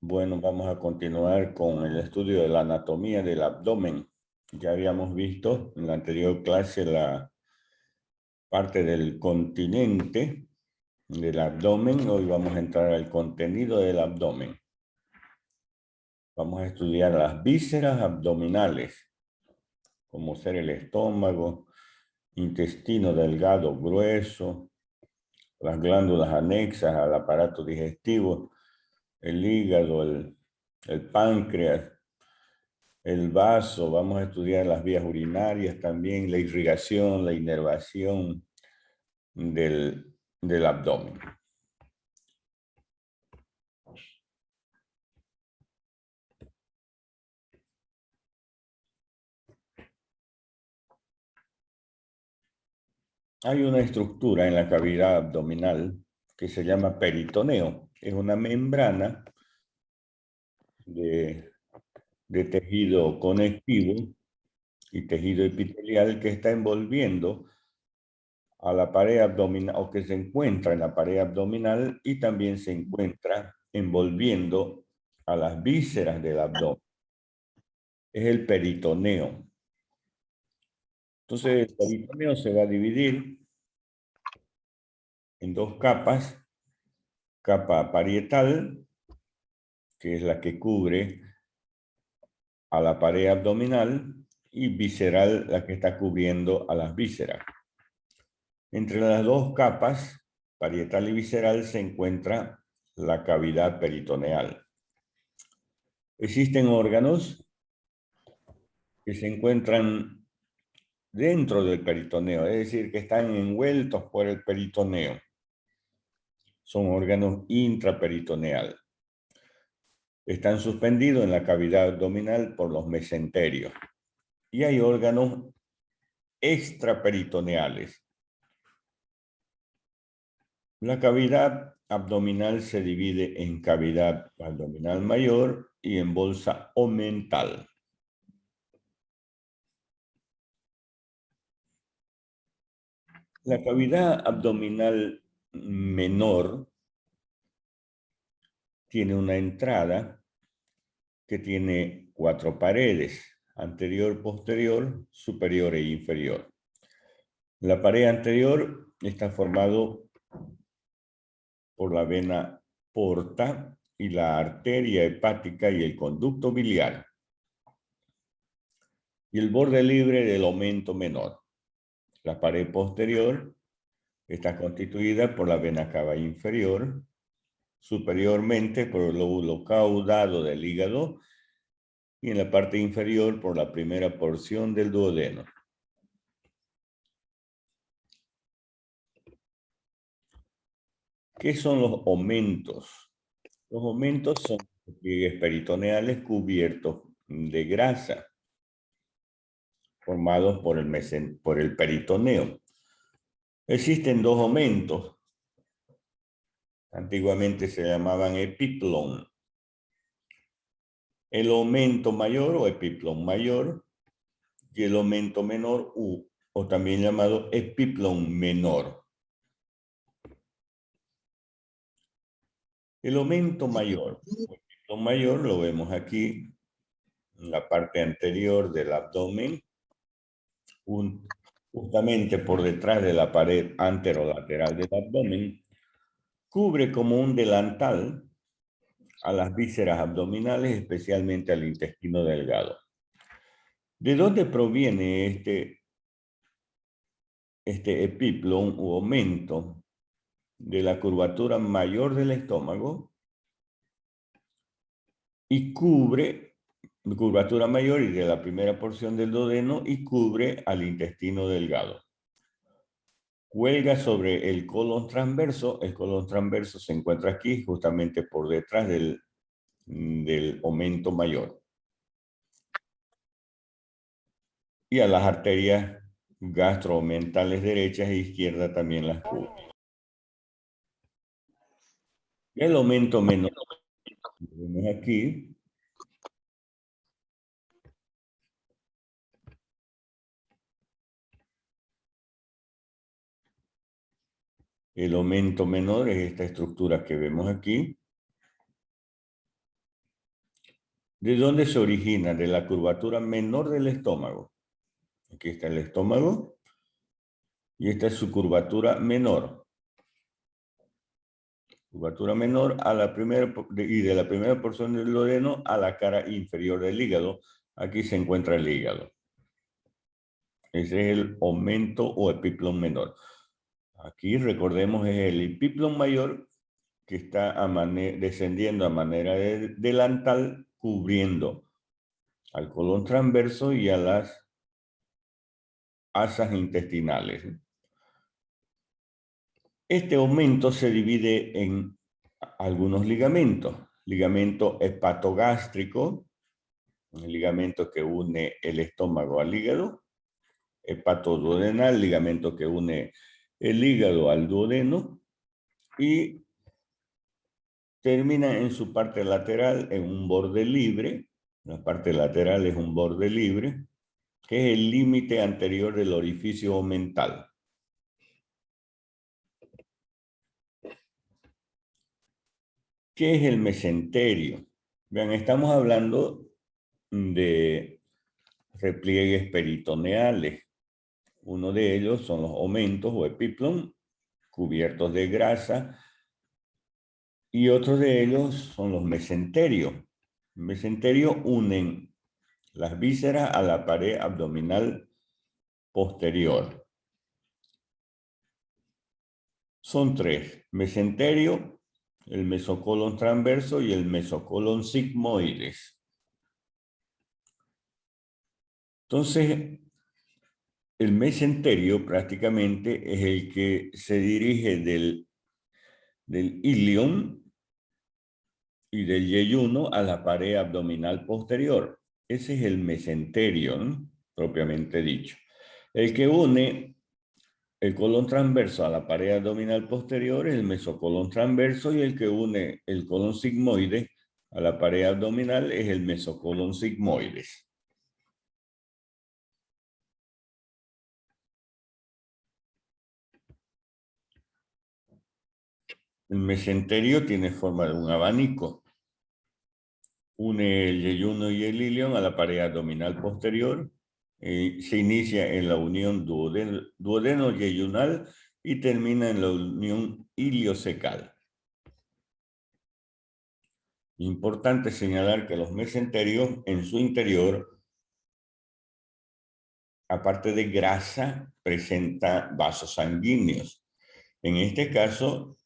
Bueno, vamos a continuar con el estudio de la anatomía del abdomen. Ya habíamos visto en la anterior clase la parte del continente del abdomen. Hoy vamos a entrar al contenido del abdomen. Vamos a estudiar las vísceras abdominales, como ser el estómago, intestino delgado grueso, las glándulas anexas al aparato digestivo, el hígado, el páncreas, el vaso. Vamos a estudiar las vías urinarias también, la irrigación, la inervación del abdomen. Hay una estructura en la cavidad abdominal que se llama peritoneo. Es una membrana de tejido conectivo y tejido epitelial que está envolviendo a la pared abdominal, o que se encuentra en la pared abdominal, y también se encuentra envolviendo a las vísceras del abdomen. Es el peritoneo. Entonces, el peritoneo se va a dividir en dos capas: capa parietal, que es la que cubre a la pared abdominal, y visceral, la que está cubriendo a las vísceras. Entre las dos capas, parietal y visceral, se encuentra la cavidad peritoneal. Existen órganos que se encuentran dentro del peritoneo, es decir, que están envueltos por el peritoneo. Son órganos intraperitoneal. Están suspendidos en la cavidad abdominal por los mesenterios. Y hay órganos extraperitoneales. La cavidad abdominal se divide en cavidad abdominal mayor y en bolsa omental. La cavidad abdominal menor tiene una entrada que tiene 4 paredes: anterior, posterior, superior e inferior. La pared anterior está formado por la vena porta y la arteria hepática y el conducto biliar, y el borde libre del omento menor. La pared posterior está constituida por la vena cava inferior, superiormente por el lóbulo caudado del hígado, y en la parte inferior por la primera porción del duodeno. ¿Qué son los omentos? Los omentos son pliegues peritoneales cubiertos de grasa, formados por el peritoneo. Existen dos omentos. Antiguamente se llamaban epiplón. El omento mayor o epiplón mayor, y el omento menor, o también llamado epiplón menor. El omento mayor, o epiplón mayor, lo vemos aquí en la parte anterior del abdomen, justamente por detrás de la pared anterolateral del abdomen. Cubre como un delantal a las vísceras abdominales, especialmente al intestino delgado. ¿De dónde proviene este epiplón u aumento? De la curvatura mayor del estómago, y cubre, curvatura mayor y de la primera porción del duodeno, y cubre al intestino delgado. Cuelga sobre el colon transverso. El colon transverso se encuentra aquí, justamente por detrás del aumento mayor. Y a las arterias gastromentales derechas e izquierdas también las cubre. El aumento menor, lo vemos aquí. El aumento menor es esta estructura que vemos aquí. ¿De dónde se origina? De la curvatura menor del estómago. Aquí está el estómago y esta es su curvatura menor. Curvatura menor a la primera, y de la primera porción del duodeno a la cara inferior del hígado. Aquí se encuentra el hígado. Ese es el aumento o epiplón menor. Aquí recordemos es el epiplón mayor que está descendiendo a manera de delantal, cubriendo al colon transverso y a las asas intestinales. Este aumento se divide en algunos ligamentos. Ligamento hepatogástrico, el ligamento que une el estómago al hígado. Hepatoduodenal, ligamento que une el hígado al duodeno. Y termina en su parte lateral en un borde libre. La parte lateral es un borde libre, que es el límite anterior del orificio omental. ¿Qué es el mesenterio? Vean, estamos hablando de repliegues peritoneales. Uno de ellos son los omentos o epiplón, cubiertos de grasa, y otros de ellos son los mesenterios. Los mesenterios unen las vísceras a la pared abdominal posterior. Son tres: mesenterio, el mesocolon transverso y el mesocolon sigmoides. Entonces, el mesenterio prácticamente es el que se dirige del ilion y del yeyuno a la pared abdominal posterior. Ese es el mesenterio, ¿no? Propiamente dicho. El que une el colon transverso a la pared abdominal posterior es el mesocolon transverso, y el que une el colon sigmoide a la pared abdominal es el mesocolon sigmoides. El mesenterio tiene forma de un abanico. Une el yeyuno y el ilion a la pared abdominal posterior. Se inicia en la unión duodeno-yeyunal y termina en la unión iliocecal. Importante señalar que los mesenterios en su interior, aparte de grasa, presenta vasos sanguíneos. En este caso,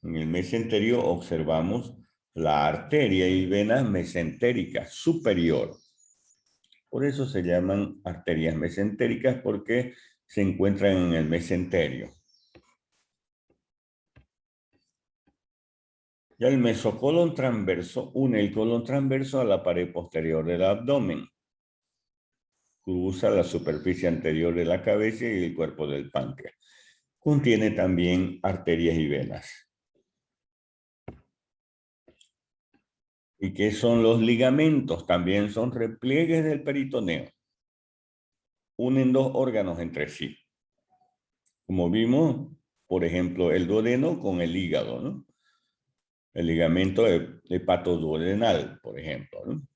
en el mesenterio observamos la arteria y vena mesentérica superior. Por eso se llaman arterias mesentéricas, porque se encuentran en el mesenterio. Ya el mesocolon transverso une el colon transverso a la pared posterior del abdomen. Cruza la superficie anterior de la cabeza y el cuerpo del páncreas. Contiene también arterias y venas. ¿Y qué son los ligamentos? También son repliegues del peritoneo. Unen dos órganos entre sí. Como vimos, por ejemplo, el duodeno con el hígado, ¿no? El ligamento hepatoduodenal, por ejemplo, ¿no?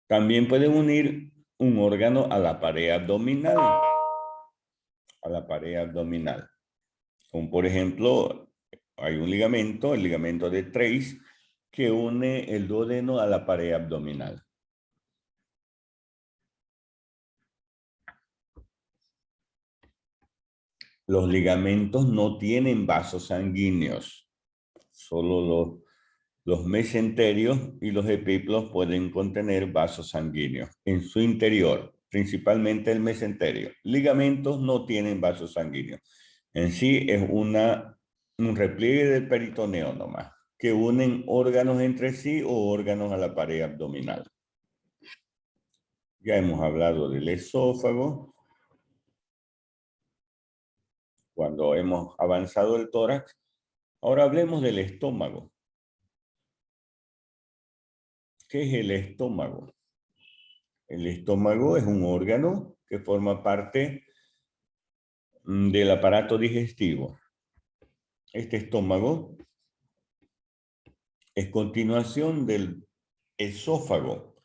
También pueden unir un órgano a la pared abdominal. A la pared abdominal. Como por ejemplo, hay un ligamento, el ligamento de Treis, que une el duodeno a la pared abdominal. Los ligamentos no tienen vasos sanguíneos. Solo los mesenterios y los epiplos pueden contener vasos sanguíneos en su interior, principalmente el mesenterio. Ligamentos no tienen vasos sanguíneos. En sí es un repliegue del peritoneo nomás, que unen órganos entre sí o órganos a la pared abdominal. Ya hemos hablado del esófago. Cuando hemos avanzado el tórax, ahora hablemos del estómago. ¿Qué es el estómago? El estómago es un órgano que forma parte del aparato digestivo. Este estómago es continuación del esófago.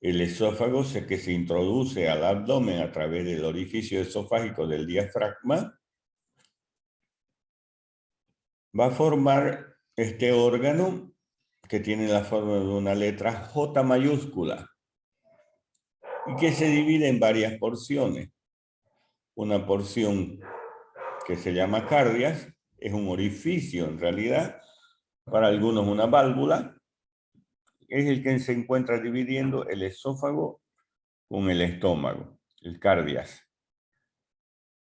El esófago que se introduce al abdomen a través del orificio esofágico del diafragma va a formar este órgano que tiene la forma de una letra J mayúscula y que se divide en varias porciones. Una porción que se llama cardias, es un orificio en realidad, para algunos una válvula, es el que se encuentra dividiendo el esófago con el estómago, el cardias.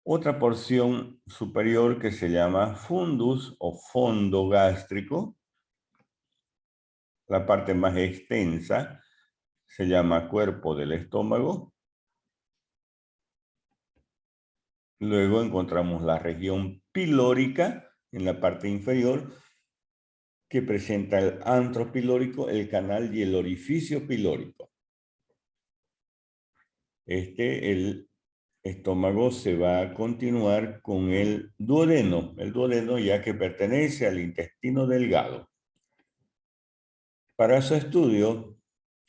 Otra porción superior que se llama fundus o fondo gástrico, la parte más extensa, se llama cuerpo del estómago. Luego encontramos la región pilórica en la parte inferior, que presenta el antro pilórico, el canal y el orificio pilórico. El estómago se va a continuar con el duodeno ya que pertenece al intestino delgado. Para su estudio,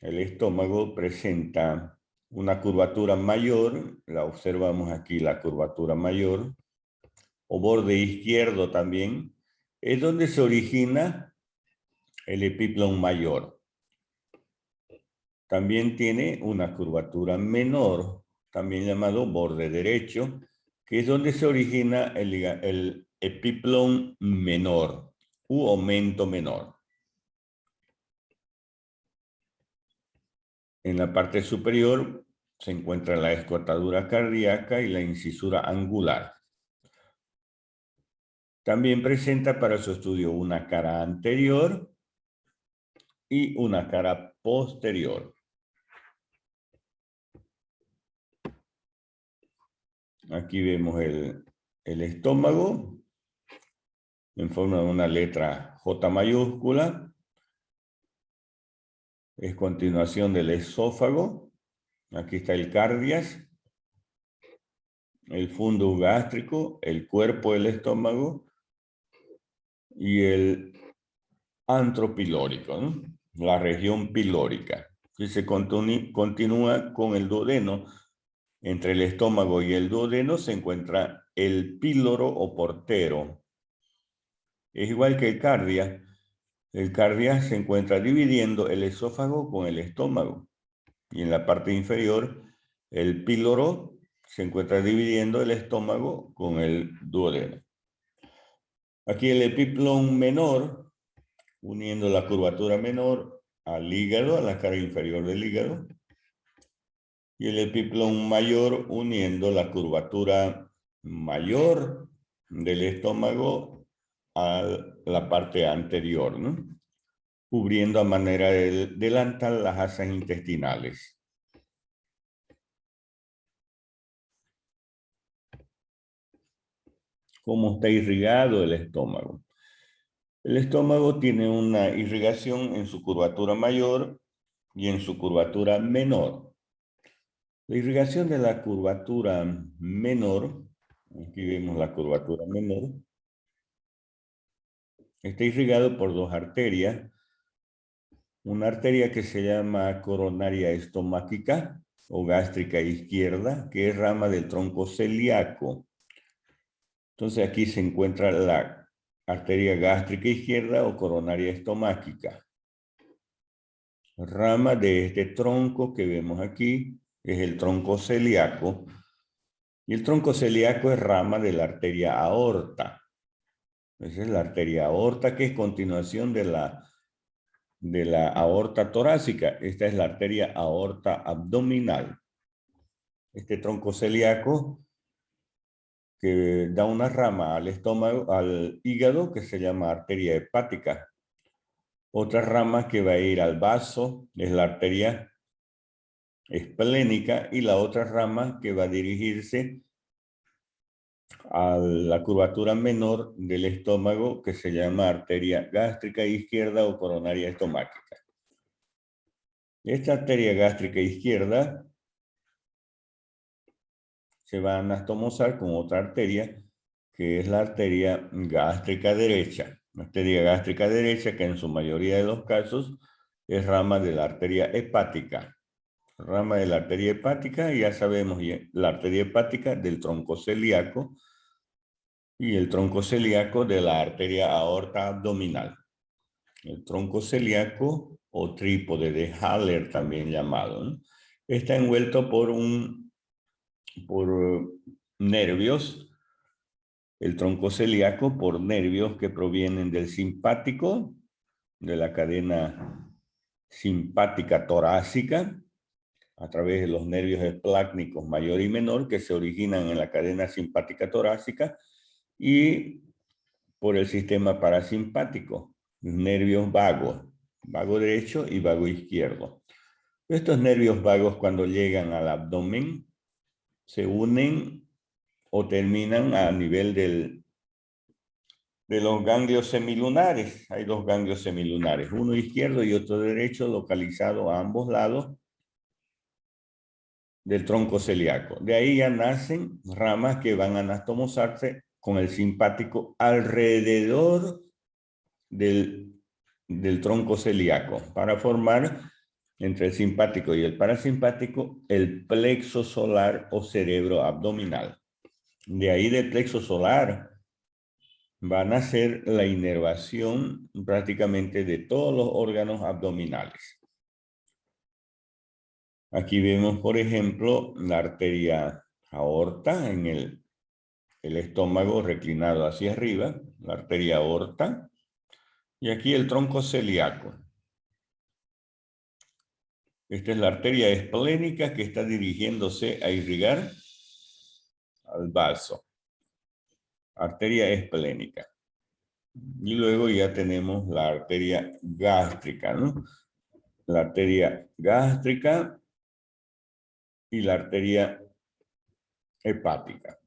el estómago presenta una curvatura mayor, la observamos aquí, la curvatura mayor, o borde izquierdo también, es donde se origina el epiplón mayor. También tiene una curvatura menor, también llamado borde derecho, que es donde se origina el epiplón menor u aumento menor. En la parte superior se encuentra la escotadura cardíaca y la incisura angular. También presenta para su estudio una cara anterior y una cara posterior. Aquí vemos el estómago en forma de una letra J mayúscula. Es continuación del esófago. Aquí está el cardias, el fundus gástrico, el cuerpo del estómago y el antro pilórico, ¿no? La región pilórica. Y se continúa con el duodeno. Entre el estómago y el duodeno se encuentra el píloro o portero. Es igual que el cardias. El cardias se encuentra dividiendo el esófago con el estómago. Y en la parte inferior, el píloro se encuentra dividiendo el estómago con el duodeno. Aquí el epiplón menor, uniendo la curvatura menor al hígado, a la cara inferior del hígado. Y el epiplón mayor uniendo la curvatura mayor del estómago a la parte anterior, ¿no? Cubriendo a manera de delantal las asas intestinales. ¿Cómo está irrigado el estómago? El estómago tiene una irrigación en su curvatura mayor y en su curvatura menor. La irrigación de la curvatura menor, aquí vemos la curvatura menor, está irrigado por dos arterias. Una arteria que se llama coronaria estomáquica o gástrica izquierda, que es rama del tronco celíaco. Entonces aquí se encuentra la arteria gástrica izquierda o coronaria estomáquica. Rama de este tronco que vemos aquí es el tronco celíaco. Y el tronco celíaco es rama de la arteria aorta. Esa es la arteria aorta, que es continuación de la aorta torácica. Esta es la arteria aorta abdominal. Este tronco celíaco que da una rama al estómago, al hígado, que se llama arteria hepática. Otra rama que va a ir al vaso es la arteria esplénica, y la otra rama que va a dirigirse a la curvatura menor del estómago, que se llama arteria gástrica izquierda o coronaria estomáquica. Esta arteria gástrica izquierda se va a anastomosar con otra arteria, que es la arteria gástrica derecha. La arteria gástrica derecha, que en su mayoría de los casos es rama de la arteria hepática. Rama de la arteria hepática, ya sabemos, la arteria hepática del tronco celíaco y el tronco celíaco de la arteria aorta abdominal. El tronco celíaco o trípode de Haller también llamado, ¿no? Está envuelto por nervios, el tronco celíaco por nervios que provienen del simpático, de la cadena simpática torácica, a través de los nervios esplácnicos mayor y menor que se originan en la cadena simpática torácica y por el sistema parasimpático, nervios vagos, vago derecho y vago izquierdo. Estos nervios vagos cuando llegan al abdomen se unen o terminan a nivel de los ganglios semilunares. Hay dos ganglios semilunares, uno izquierdo y otro derecho, localizados a ambos lados del tronco celíaco. De ahí ya nacen ramas que van a anastomosarse con el simpático alrededor del tronco celíaco para formar entre el simpático y el parasimpático el plexo solar o cerebro abdominal. De ahí del plexo solar va a nacer la inervación prácticamente de todos los órganos abdominales. Aquí vemos, por ejemplo, la arteria aorta en el estómago reclinado hacia arriba, la arteria aorta, y aquí el tronco celíaco. Esta es la arteria esplénica que está dirigiéndose a irrigar al vaso. Arteria esplénica. Y luego ya tenemos la arteria gástrica, ¿no? La arteria gástrica y la arteria hepática.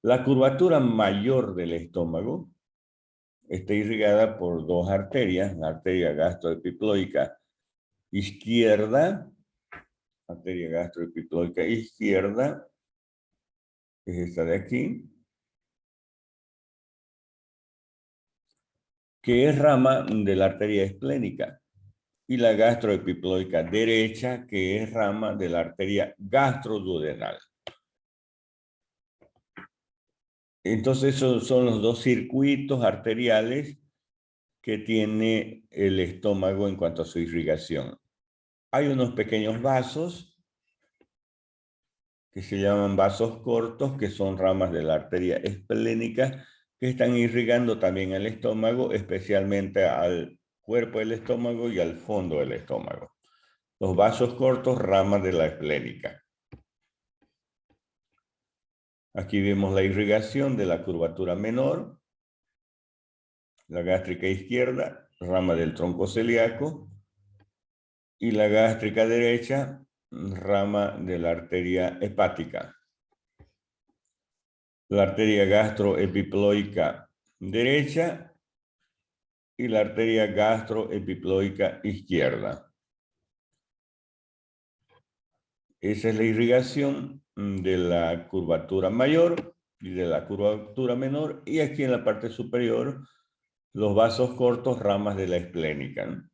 La curvatura mayor del estómago está irrigada por dos arterias, la arteria gastroepiploica izquierda, arteria gastroepiploica izquierda, es esta de aquí, que es rama de la arteria esplénica, y la gastroepiploica derecha, que es rama de la arteria gastroduodenal. Entonces, esos son los dos circuitos arteriales que tiene el estómago en cuanto a su irrigación. Hay unos pequeños vasos que se llaman vasos cortos, que son ramas de la arteria esplénica, que están irrigando también el estómago, especialmente al cuerpo del estómago y al fondo del estómago. Los vasos cortos, ramas de la esplénica. Aquí vemos la irrigación de la curvatura menor, la gástrica izquierda, rama del tronco celíaco, y la gástrica derecha, rama de la arteria hepática. La arteria gastroepiploica derecha y la arteria gastroepiploica izquierda. Esa es la irrigación de la curvatura mayor y de la curvatura menor, y aquí en la parte superior los vasos cortos, ramas de la esplénica, ¿no?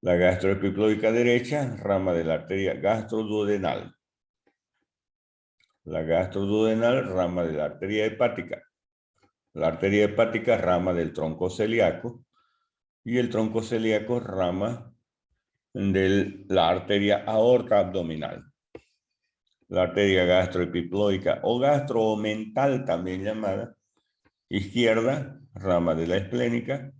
La gastroepiploica derecha, rama de la arteria gastroduodenal. La gastroduodenal, rama de la arteria hepática. La arteria hepática, rama del tronco celíaco. Y el tronco celíaco, rama de la arteria aorta abdominal. La arteria gastroepiploica o gastroomental, también llamada, izquierda, rama de la esplénica.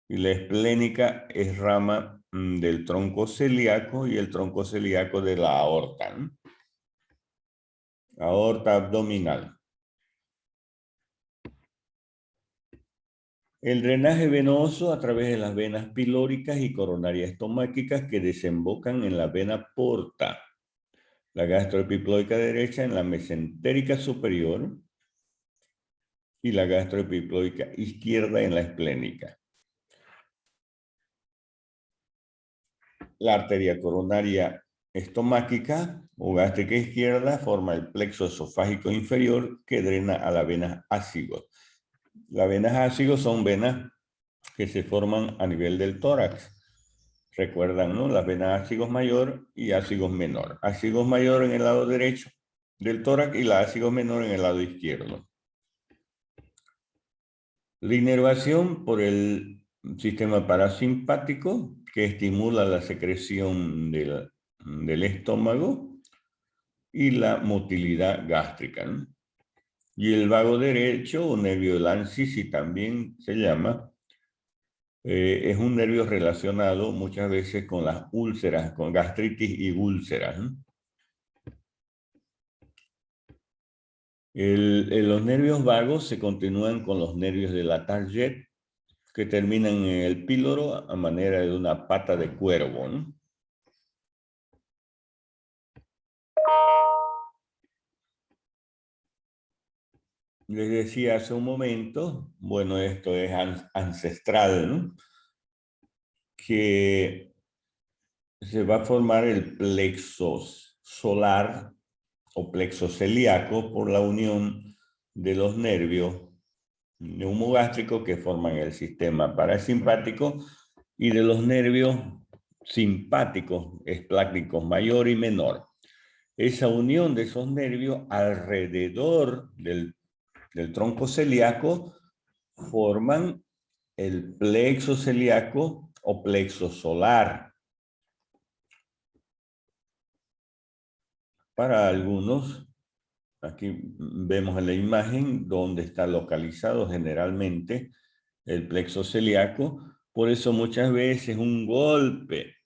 Y la esplénica es rama del tronco celíaco y el tronco celíaco de la aorta, ¿no? Aorta abdominal. El drenaje venoso a través de las venas pilóricas y coronarias estomáquicas que desembocan en la vena porta. La gastroepiploica derecha en la mesentérica superior y la gastroepiploica izquierda en la esplénica. La arteria coronaria estomáquica o gástrica izquierda forma el plexo esofágico inferior que drena a la vena ácido. Las venas ácidos son venas que se forman a nivel del tórax. Recuerdan, ¿no? Las venas ácidos mayor y ácidos menor. Ácidos mayor en el lado derecho del tórax y la ácido menor en el lado izquierdo. La inervación por el sistema parasimpático que estimula la secreción del estómago y la motilidad gástrica, ¿no? Y el vago derecho, o nervio de Lanzi, también se llama, es un nervio relacionado muchas veces con las úlceras, con gastritis y úlceras, ¿no? Los nervios vagos se continúan con los nervios de la Target, que terminan en el píloro a manera de una pata de cuervo, ¿no? Les decía hace un momento, bueno, esto es ancestral, ¿no? Que se va a formar el plexo solar o plexo celíaco por la unión de los nervios neumogástricos que forman el sistema parasimpático y de los nervios simpáticos, esplácnicos mayor y menor. Esa unión de esos nervios alrededor del tronco celíaco forman el plexo celíaco o plexo solar. Para algunos, aquí vemos en la imagen donde está localizado generalmente el plexo celíaco. Por eso muchas veces un golpe,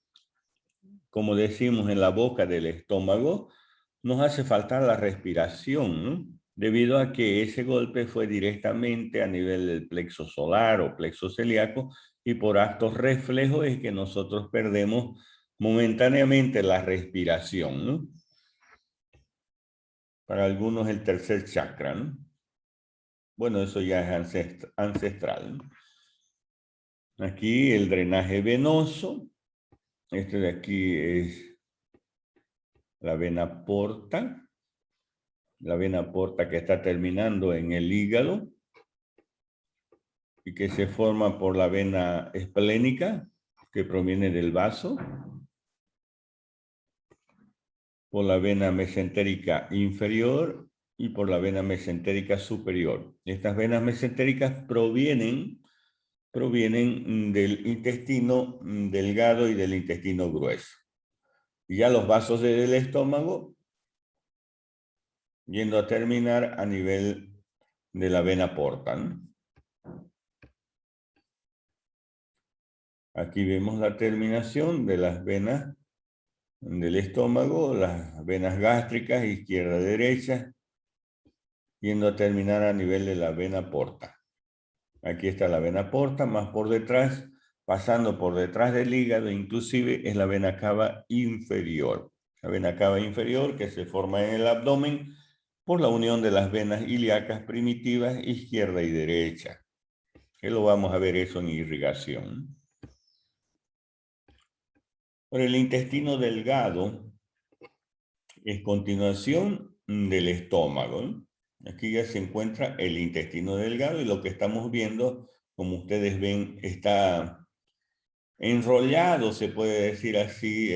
como decimos, en la boca del estómago, nos hace faltar la respiración, ¿no? Debido a que ese golpe fue directamente a nivel del plexo solar o plexo celíaco y por actos reflejos es que nosotros perdemos momentáneamente la respiración, ¿no? Para algunos el tercer chakra, ¿no? Bueno, eso ya es ancestral, ¿no? Aquí el drenaje venoso. Este de aquí es la vena porta. La vena porta que está terminando en el hígado y que se forma por la vena esplénica que proviene del vaso, por la vena mesentérica inferior y por la vena mesentérica superior. Estas venas mesentéricas provienen del intestino delgado y del intestino grueso. Y ya los vasos del estómago yendo a terminar a nivel de la vena porta, ¿no? Aquí vemos la terminación de las venas del estómago, las venas gástricas, izquierda, derecha, yendo a terminar a nivel de la vena porta. Aquí está la vena porta, más por detrás, pasando por detrás del hígado, inclusive es la vena cava inferior. La vena cava inferior que se forma en el abdomen por la unión de las venas ilíacas primitivas izquierda y derecha. Que lo vamos a ver eso en irrigación. Por el intestino delgado es continuación del estómago, ¿no? Aquí ya se encuentra el intestino delgado y lo que estamos viendo, como ustedes ven, está enrollado, se puede decir así,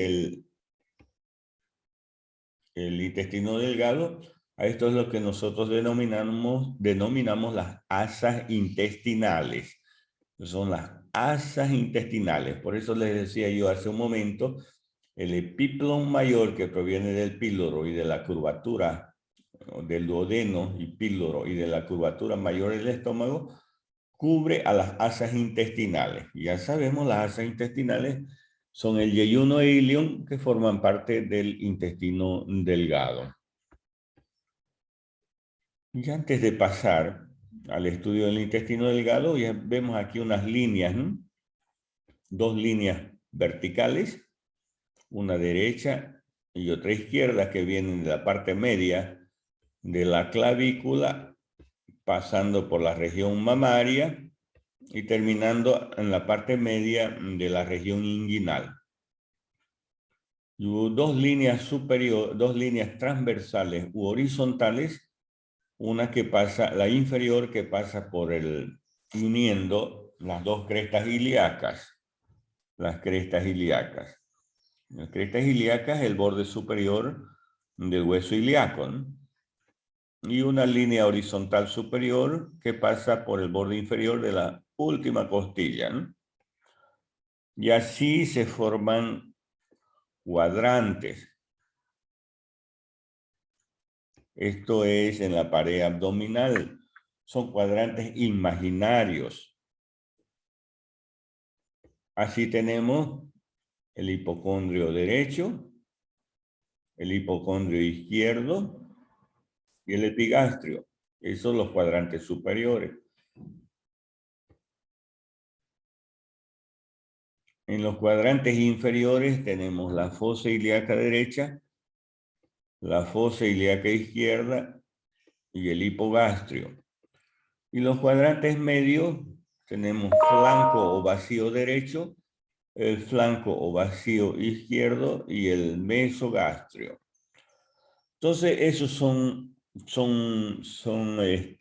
el intestino delgado. A esto es lo que nosotros denominamos las asas intestinales. Son las asas intestinales. Por eso les decía yo hace un momento, el epíplon mayor que proviene del píloro y de la curvatura del duodeno y píloro y de la curvatura mayor del estómago, cubre a las asas intestinales. Ya sabemos, las asas intestinales son el yeyuno e ilion que forman parte del intestino delgado. Y antes de pasar al estudio del intestino delgado, ya vemos aquí unas líneas, ¿no? Dos líneas verticales, una derecha y otra izquierda que vienen de la parte media de la clavícula, pasando por la región mamaria y terminando en la parte media de la región inguinal. Y dos líneas transversales u horizontales una que pasa, la inferior que pasa por uniendo las dos crestas ilíacas. Las crestas ilíacas. Las crestas ilíacas es el borde superior del hueso ilíaco, ¿no? Y una línea horizontal superior que pasa por el borde inferior de la última costilla, ¿no? Y así se forman cuadrantes. Esto es en la pared abdominal. Son cuadrantes imaginarios. Así tenemos el hipocondrio derecho, el hipocondrio izquierdo y el epigastrio. Esos son los cuadrantes superiores. En los cuadrantes inferiores tenemos la fosa ilíaca derecha, la fosa ilíaca izquierda y el hipogastrio. Y los cuadrantes medios tenemos flanco o vacío derecho, el flanco o vacío izquierdo y el mesogastrio. Entonces, esos son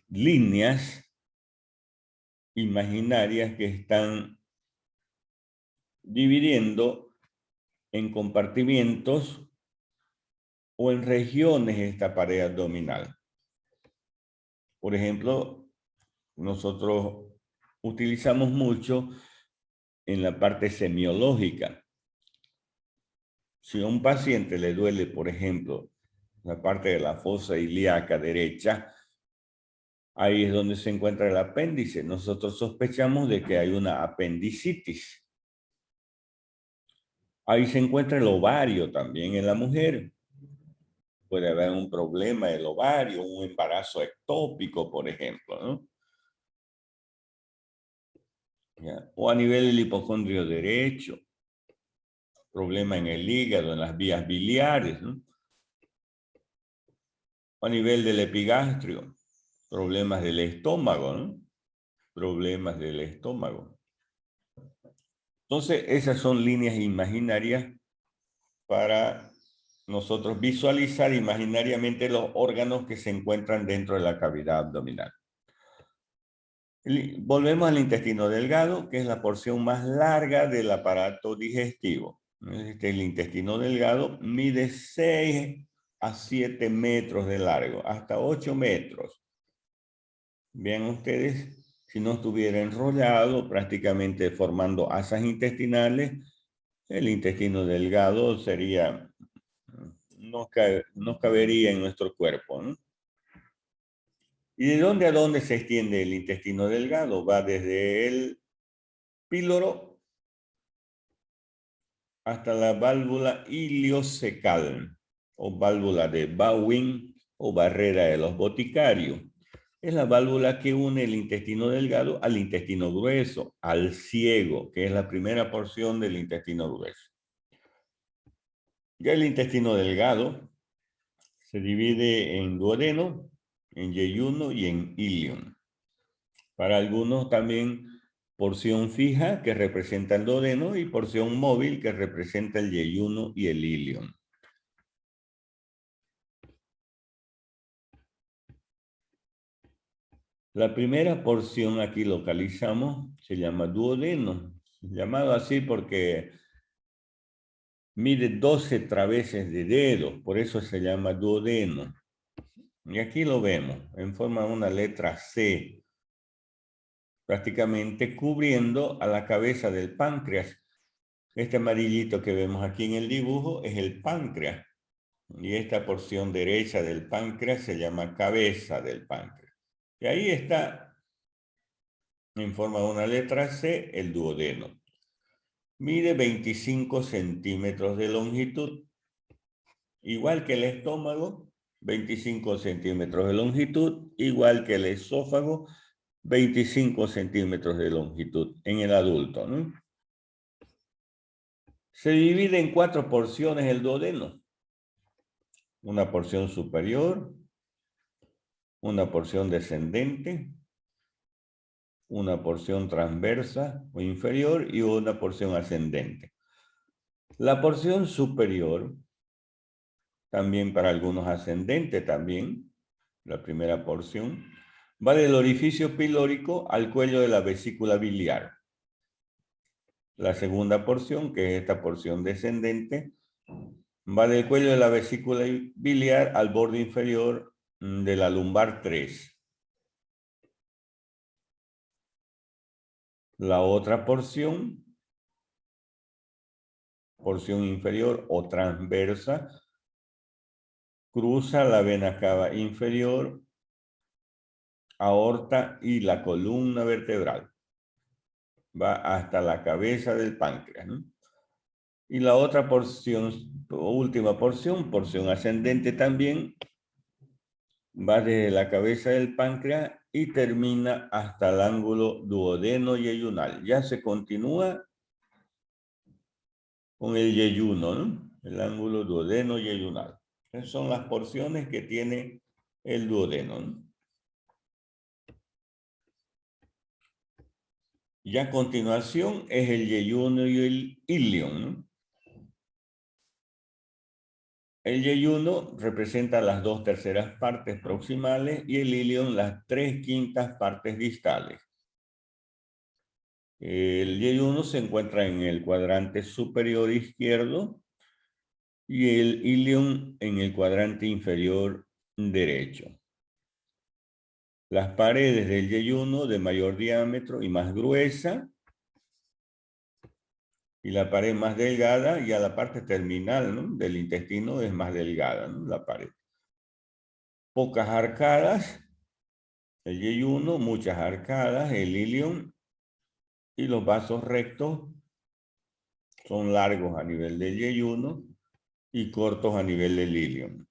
líneas imaginarias que están dividiendo en compartimientos o en regiones esta pared abdominal. Por ejemplo, nosotros utilizamos mucho en la parte semiológica. Si a un paciente le duele, por ejemplo, la parte de la fosa ilíaca derecha, ahí es donde se encuentra el apéndice. Nosotros sospechamos de que hay una apendicitis. Ahí se encuentra el ovario también en la mujer. Puede haber un problema del ovario, un embarazo ectópico, por ejemplo, ¿no? ¿Ya? O a nivel del hipocondrio derecho, problema en el hígado, en las vías biliares, ¿no? O a nivel del epigastrio, problemas del estómago, ¿no? Problemas del estómago. Entonces, esas son líneas imaginarias para nosotros visualizar imaginariamente los órganos que se encuentran dentro de la cavidad abdominal. Volvemos al intestino delgado, que es la porción más larga del aparato digestivo. El intestino delgado mide 6 a 7 metros de largo, hasta 8 metros. Vean ustedes, si no estuviera enrollado, prácticamente formando asas intestinales, el intestino delgado sería, no cabería en nuestro cuerpo, ¿no? ¿Y de dónde a dónde se extiende el intestino delgado? Va desde el píloro hasta la válvula iliocecal, o válvula de Bowen o barrera de los boticarios. Es la válvula que une el intestino delgado al intestino grueso, al ciego, que es la primera porción del intestino grueso. Ya el intestino delgado se divide en duodeno, en yeyuno y en ilion. Para algunos también porción fija, que representa el duodeno, y porción móvil, que representa el yeyuno y el ilion. La primera porción aquí localizamos se llama duodeno, llamado así porque mide 12 traveses de dedos, por eso se llama duodeno. Y aquí lo vemos en forma de una letra C, prácticamente cubriendo a la cabeza del páncreas. Este amarillito que vemos aquí en el dibujo es el páncreas. Y esta porción derecha del páncreas se llama cabeza del páncreas. Y ahí está, en forma de una letra C, el duodeno. Mide 25 centímetros de longitud. Igual que el estómago, 25 centímetros de longitud. Igual que el esófago, 25 centímetros de longitud en el adulto, ¿no? Se divide en 4 porciones el duodeno. Una porción superior, una porción descendente, una porción transversa o inferior y una porción ascendente. La porción superior, también para algunos ascendente también, la primera porción, va del orificio pilórico al cuello de la vesícula biliar. La segunda porción, que es esta porción descendente, va del cuello de la vesícula biliar al borde inferior de la lumbar 3. La otra porción inferior o transversa, cruza la vena cava inferior, aorta y la columna vertebral. Va hasta la cabeza del páncreas, ¿no? Y la otra porción, última porción ascendente también, va desde la cabeza del páncreas y termina hasta el ángulo duodeno-yeyunal. Ya se continúa con el yeyuno, ¿no? El ángulo duodeno-yeyunal. Esas son las porciones que tiene el duodeno, ¿no? Y a continuación es el yeyuno y el ilion, ¿no? El yeyuno representa las 2/3 partes proximales y el ilion las 3/5 partes distales. El yeyuno se encuentra en el cuadrante superior izquierdo y el ilion en el cuadrante inferior derecho. Las paredes del yeyuno de mayor diámetro y más gruesa, y la pared más delgada, y a la parte terminal, ¿no?, del intestino es más delgada, ¿no?, la pared. Pocas arcadas, el yeyuno, muchas arcadas, el ilion, y los vasos rectos son largos a nivel del yeyuno y cortos a nivel del ilion.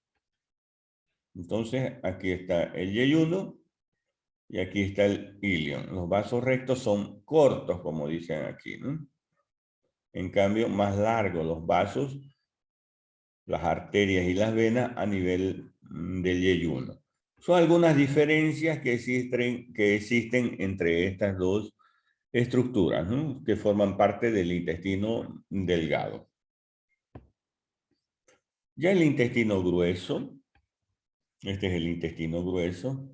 Entonces, aquí está el yeyuno y aquí está el ilion. Los vasos rectos son cortos, como dicen aquí, ¿no? En cambio, más largos los vasos, las arterias y las venas a nivel del yeyuno. Son algunas diferencias que existen entre estas dos estructuras, ¿no?, que forman parte del intestino delgado. Ya el intestino grueso, este es el intestino grueso,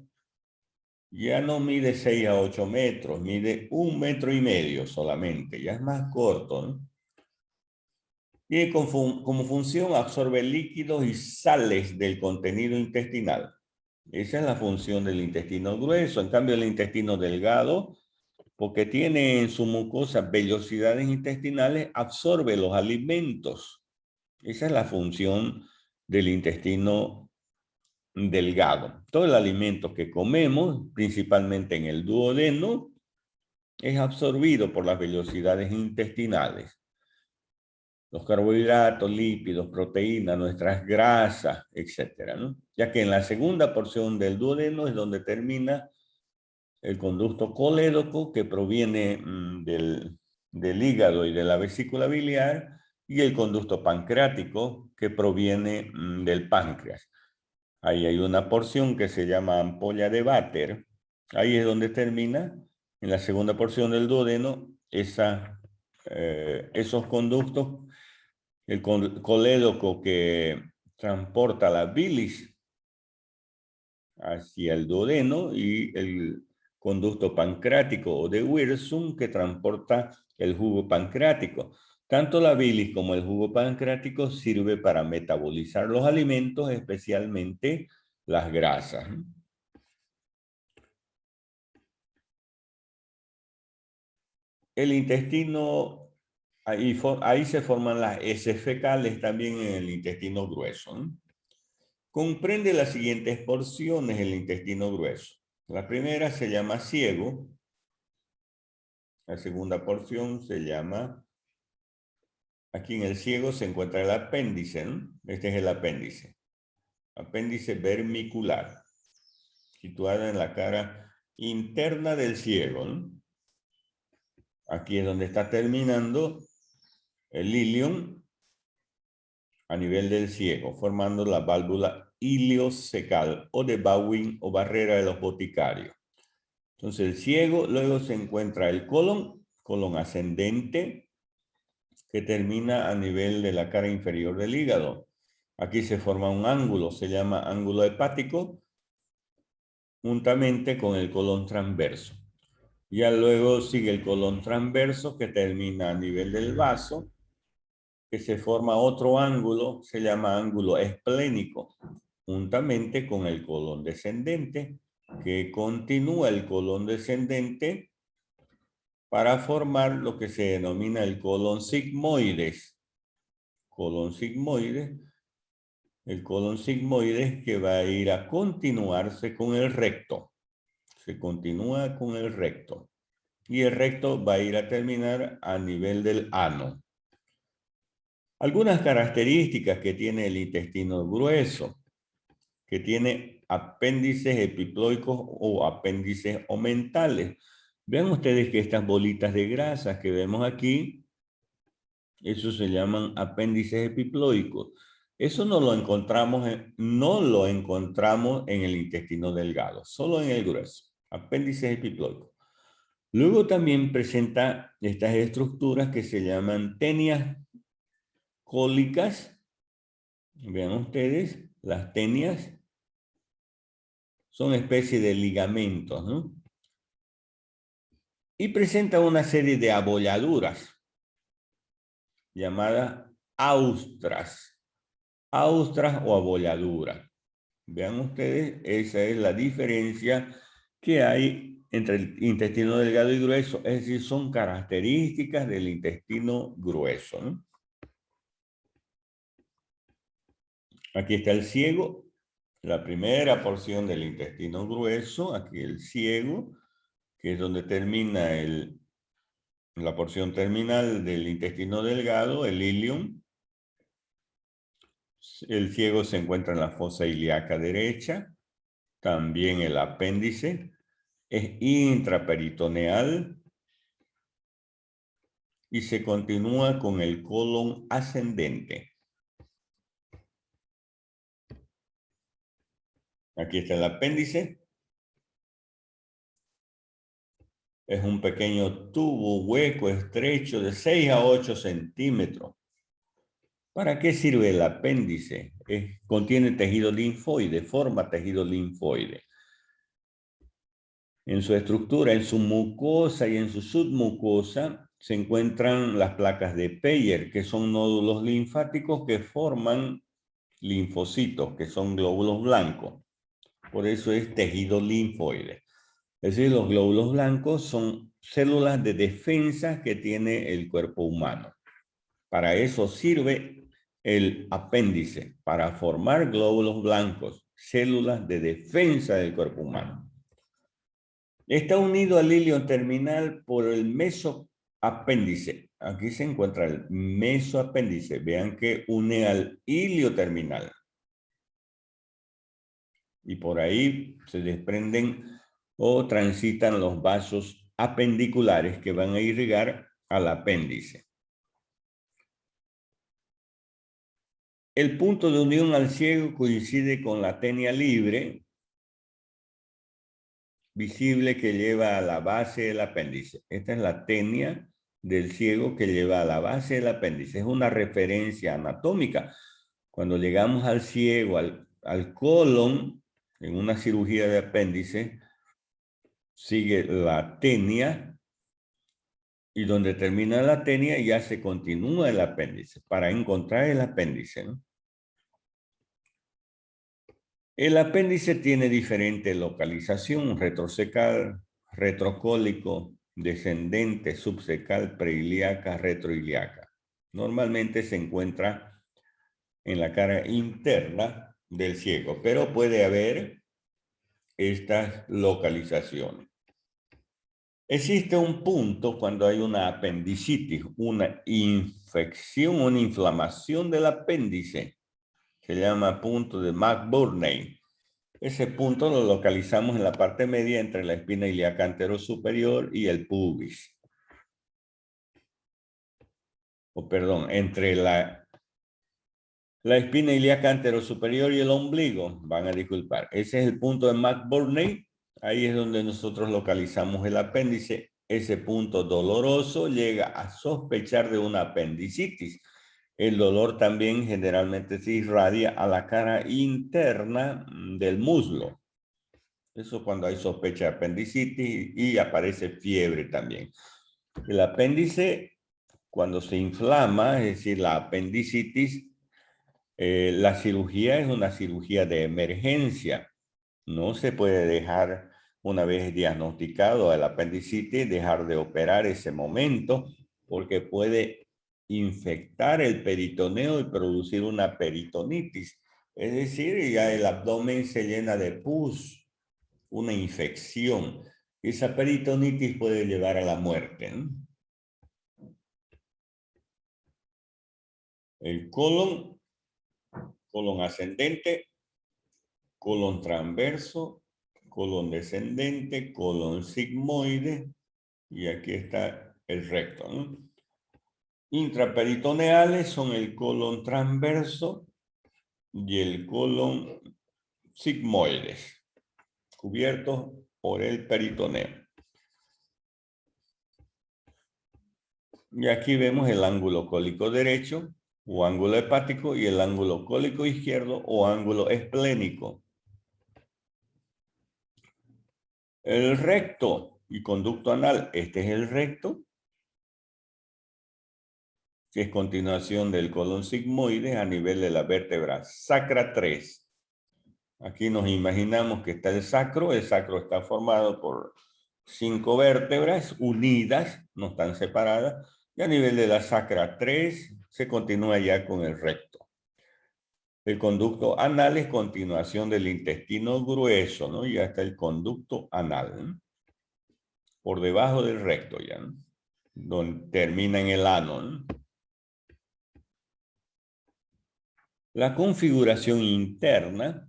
ya no mide 6 a 8 metros, mide 1,5 metros solamente, ya es más corto, ¿no? Y como función absorbe líquidos y sales del contenido intestinal. Esa es la función del intestino grueso. En cambio, el intestino delgado, porque tiene en su mucosa vellosidades intestinales, absorbe los alimentos. Esa es la función del intestino delgado. Todo el alimento que comemos, principalmente en el duodeno, es absorbido por las vellosidades intestinales. Los carbohidratos, lípidos, proteínas, nuestras grasas, etcétera, ¿no? Ya que en la segunda porción del duodeno es donde termina el conducto colédoco, que proviene del hígado y de la vesícula biliar, y el conducto pancreático, que proviene del páncreas. Ahí hay una porción que se llama ampolla de Vater. Ahí es donde termina, en la segunda porción del duodeno, esos conductos, el colédoco que transporta la bilis hacia el duodeno y el conducto pancreático o de Wirsum que transporta el jugo pancreático. Tanto la bilis como el jugo pancreático sirve para metabolizar los alimentos, especialmente las grasas. El intestino, ahí se forman las heces fecales también en el intestino grueso, ¿no? Comprende las siguientes porciones el intestino grueso. La primera se llama ciego. La segunda porción se llama, aquí en el ciego se encuentra el apéndice, ¿no? Este es el apéndice. Apéndice vermicular, situado en la cara interna del ciego, ¿no? Aquí es donde está terminando el ilion a nivel del ciego, formando la válvula iliocecal o de Bowen o barrera de los boticarios. Entonces el ciego, luego se encuentra el colon ascendente, que termina a nivel de la cara inferior del hígado. Aquí se forma un ángulo, se llama ángulo hepático, juntamente con el colon transverso. Ya luego sigue el colon transverso que termina a nivel del vaso, que se forma otro ángulo, se llama ángulo esplénico, juntamente con el colon descendente, que continúa el colon descendente para formar lo que se denomina el colon sigmoides. Colon sigmoides. El colon sigmoides que va a ir a continuarse con el recto. Se continúa con el recto. Y el recto va a ir a terminar a nivel del ano. Algunas características que tiene el intestino grueso, que tiene apéndices epiploicos o apéndices omentales. Vean ustedes que estas bolitas de grasas que vemos aquí, eso se llaman apéndices epiploicos. Eso no lo encontramos en el intestino delgado, solo en el grueso, apéndices epiploicos. Luego también presenta estas estructuras que se llaman tenias cólicas. Vean ustedes, las tenias son especie de ligamentos, ¿no? Y presenta una serie de abolladuras llamadas austras. Austras o abolladuras. Vean ustedes, esa es la diferencia que hay entre el intestino delgado y grueso. Es decir, son características del intestino grueso, ¿no? Aquí está el ciego, la primera porción del intestino grueso. Aquí el ciego, que es donde termina la porción terminal del intestino delgado, el ilium. El ciego se encuentra en la fosa ilíaca derecha. También el apéndice es intraperitoneal y se continúa con el colon ascendente. Aquí está el apéndice. Es un pequeño tubo hueco estrecho de 6 a 8 centímetros. ¿Para qué sirve el apéndice? Contiene tejido linfoide, forma tejido linfoide. En su estructura, en su mucosa y en su submucosa se encuentran las placas de Peyer, que son nódulos linfáticos que forman linfocitos, que son glóbulos blancos. Por eso es tejido linfoide. Es decir, los glóbulos blancos son células de defensa que tiene el cuerpo humano. Para eso sirve el apéndice, para formar glóbulos blancos, células de defensa del cuerpo humano. Está unido al ilion terminal por el mesoapéndice. Aquí se encuentra el mesoapéndice. Vean que une al ilio terminal. Y por ahí se desprenden o transitan los vasos apendiculares que van a irrigar al apéndice. El punto de unión al ciego coincide con la tenia libre visible que lleva a la base del apéndice. Esta es la tenia del ciego que lleva a la base del apéndice. Es una referencia anatómica. Cuando llegamos al ciego, al colon, en una cirugía de apéndice, sigue la tenia y donde termina la tenia ya se continúa el apéndice para encontrar el apéndice, ¿no? El apéndice tiene diferente localización: retrocecal, retrocólico, descendente, subcecal, preilíaca, retroilíaca. Normalmente se encuentra en la cara interna del ciego, pero puede haber estas localizaciones. Existe un punto cuando hay una apendicitis, una infección, una inflamación del apéndice. Se llama punto de McBurney. Ese punto lo localizamos en la parte media entre la espina ilíaca anterosuperior y el pubis. Entre la espina ilíaca anterosuperior y el ombligo. Van a disculpar. Ese es el punto de McBurney. Ahí es donde nosotros localizamos el apéndice. Ese punto doloroso llega a sospechar de una apendicitis. El dolor también generalmente se irradia a la cara interna del muslo. Eso cuando hay sospecha de apendicitis y aparece fiebre también. El apéndice, cuando se inflama, es decir, la apendicitis, la cirugía es una cirugía de emergencia. No se puede dejar, una vez diagnosticado el apendicitis, dejar de operar ese momento porque puede infectar el peritoneo y producir una peritonitis. Es decir, ya el abdomen se llena de pus, una infección. Esa peritonitis puede llevar a la muerte, ¿no? El colon, colon ascendente, colon transverso, colon descendente, colon sigmoide, y aquí está el recto, ¿no? Intraperitoneales son el colon transverso y el colon sigmoides, cubiertos por el peritoneo. Y aquí vemos el ángulo cólico derecho o ángulo hepático y el ángulo cólico izquierdo o ángulo esplénico. El recto y conducto anal, este es el recto, que es continuación del colon sigmoide a nivel de la vértebra sacra 3. Aquí nos imaginamos que está el sacro está formado por 5 vértebras unidas, no están separadas, y a nivel de la sacra 3 se continúa ya con el recto. El conducto anal es continuación del intestino grueso, ¿no? Ya está el conducto anal, ¿no? Por debajo del recto ya, ¿no? Donde termina en el ano, ¿no? La configuración interna,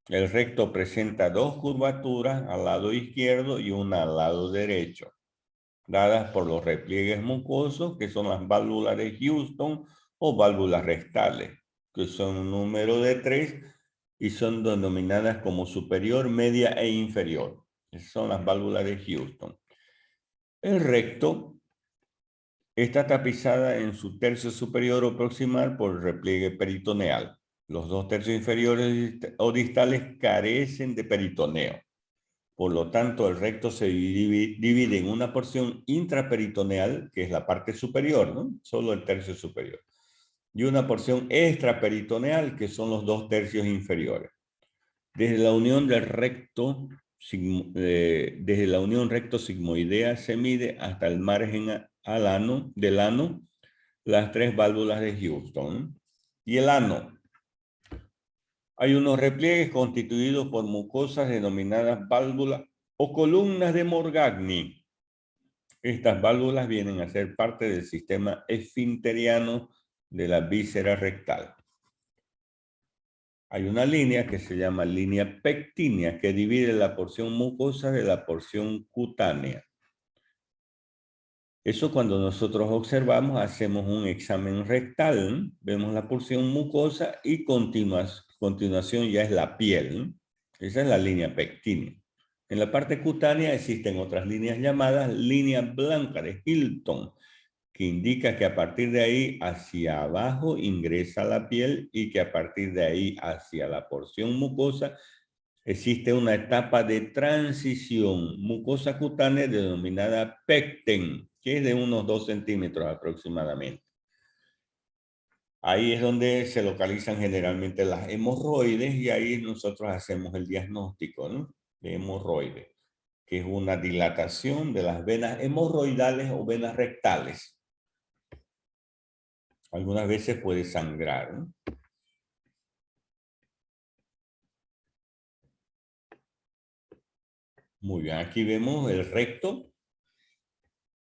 el recto presenta 2 curvaturas al lado izquierdo y una al lado derecho, dadas por los repliegues mucosos, que son las válvulas de Houston o válvulas rectales, que son un número de 3 y son denominadas como superior, media e inferior. Esas son las válvulas de Houston. El recto está tapizada en su tercio superior o proximal por el repliegue peritoneal. Los 2 tercios inferiores o distales carecen de peritoneo. Por lo tanto, el recto se divide en una porción intraperitoneal, que es la parte superior, ¿no? Solo el tercio superior. Y una porción extraperitoneal, que son los 2 tercios inferiores. Desde la unión del recto, desde la unión recto-sigmoidea se mide hasta el margen del ano las 3 válvulas de Houston. Y el ano. Hay unos repliegues constituidos por mucosas denominadas válvulas o columnas de Morgagni. Estas válvulas vienen a ser parte del sistema esfinteriano de la víscera rectal. Hay una línea que se llama línea pectínea que divide la porción mucosa de la porción cutánea. Eso cuando nosotros observamos, hacemos un examen rectal, vemos la porción mucosa y continuación ya es la piel. Esa es la línea pectínea. En la parte cutánea existen otras líneas llamadas línea blanca de Hilton, que indica que a partir de ahí hacia abajo ingresa la piel y que a partir de ahí hacia la porción mucosa existe una etapa de transición mucosa cutánea denominada pecten, que es de unos 2 centímetros aproximadamente. Ahí es donde se localizan generalmente las hemorroides y ahí nosotros hacemos el diagnóstico, ¿no? De hemorroides, que es una dilatación de las venas hemorroidales o venas rectales. Algunas veces puede sangrar, ¿no? Muy bien, aquí vemos el recto.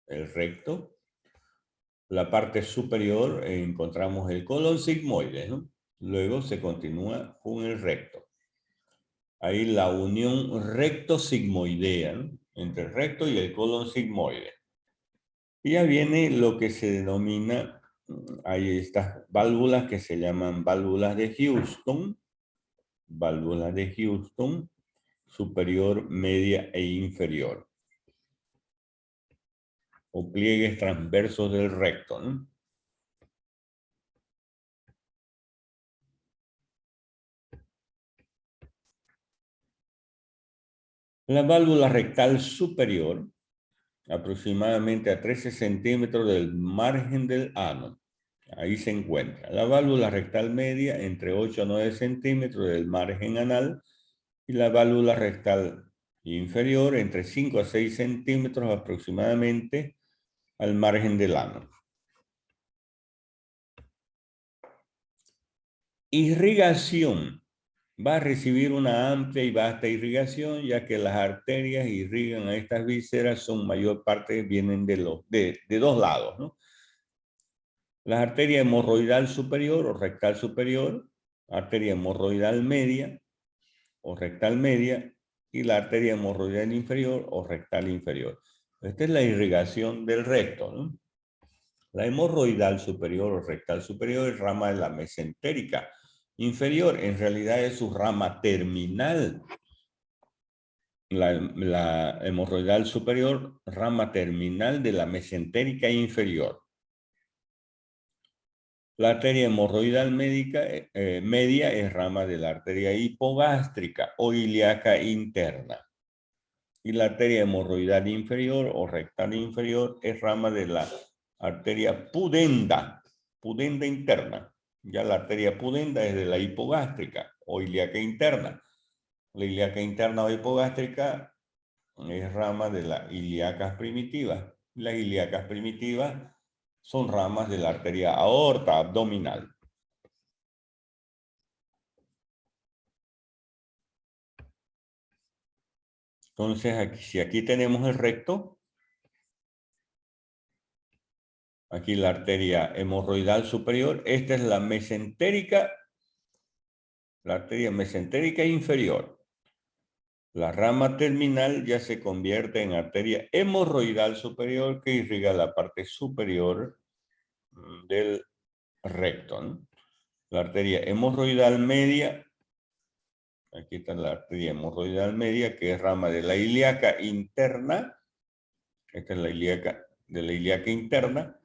El recto. La parte superior encontramos el colon sigmoide, ¿no? Luego se continúa con el recto. Ahí la unión recto-sigmoidea, ¿no? Entre el recto y el colon sigmoide. Y ya viene lo que se denomina, hay estas válvulas que se llaman válvulas de Houston, superior, media e inferior, o pliegues transversos del recto, ¿no? La válvula rectal superior, aproximadamente a 13 centímetros del margen del ano. Ahí se encuentra. La válvula rectal media, entre 8 a 9 centímetros del margen anal. Y la válvula rectal inferior, entre 5 a 6 centímetros aproximadamente al margen del ano. Irrigación. Va a recibir una amplia y vasta irrigación, ya que las arterias irrigan a estas vísceras, son mayor parte vienen de dos lados, ¿no? La arteria hemorroidal superior o rectal superior, arteria hemorroidal media o rectal media, y la arteria hemorroidal inferior o rectal inferior. Esta es la irrigación del recto, ¿no? La hemorroidal superior o rectal superior es rama de la mesentérica inferior, en realidad es su rama terminal. La hemorroidal superior, rama terminal de la mesentérica inferior. La arteria hemorroidal media es rama de la arteria hipogástrica o ilíaca interna. Y la arteria hemorroidal inferior o rectal inferior es rama de la arteria pudenda interna. Ya la arteria pudenda es de la hipogástrica o ilíaca interna. La ilíaca interna o hipogástrica es rama de las ilíacas primitivas. Las ilíacas primitivas son ramas de la arteria aorta abdominal. Entonces, si aquí tenemos el recto, aquí la arteria hemorroidal superior, esta es la mesentérica, la arteria mesentérica inferior. La rama terminal ya se convierte en arteria hemorroidal superior que irriga la parte superior del recto, ¿no? La arteria hemorroidal media, aquí está la arteria hemorroidal media, que es rama de la ilíaca interna. Esta es la ilíaca de la ilíaca interna.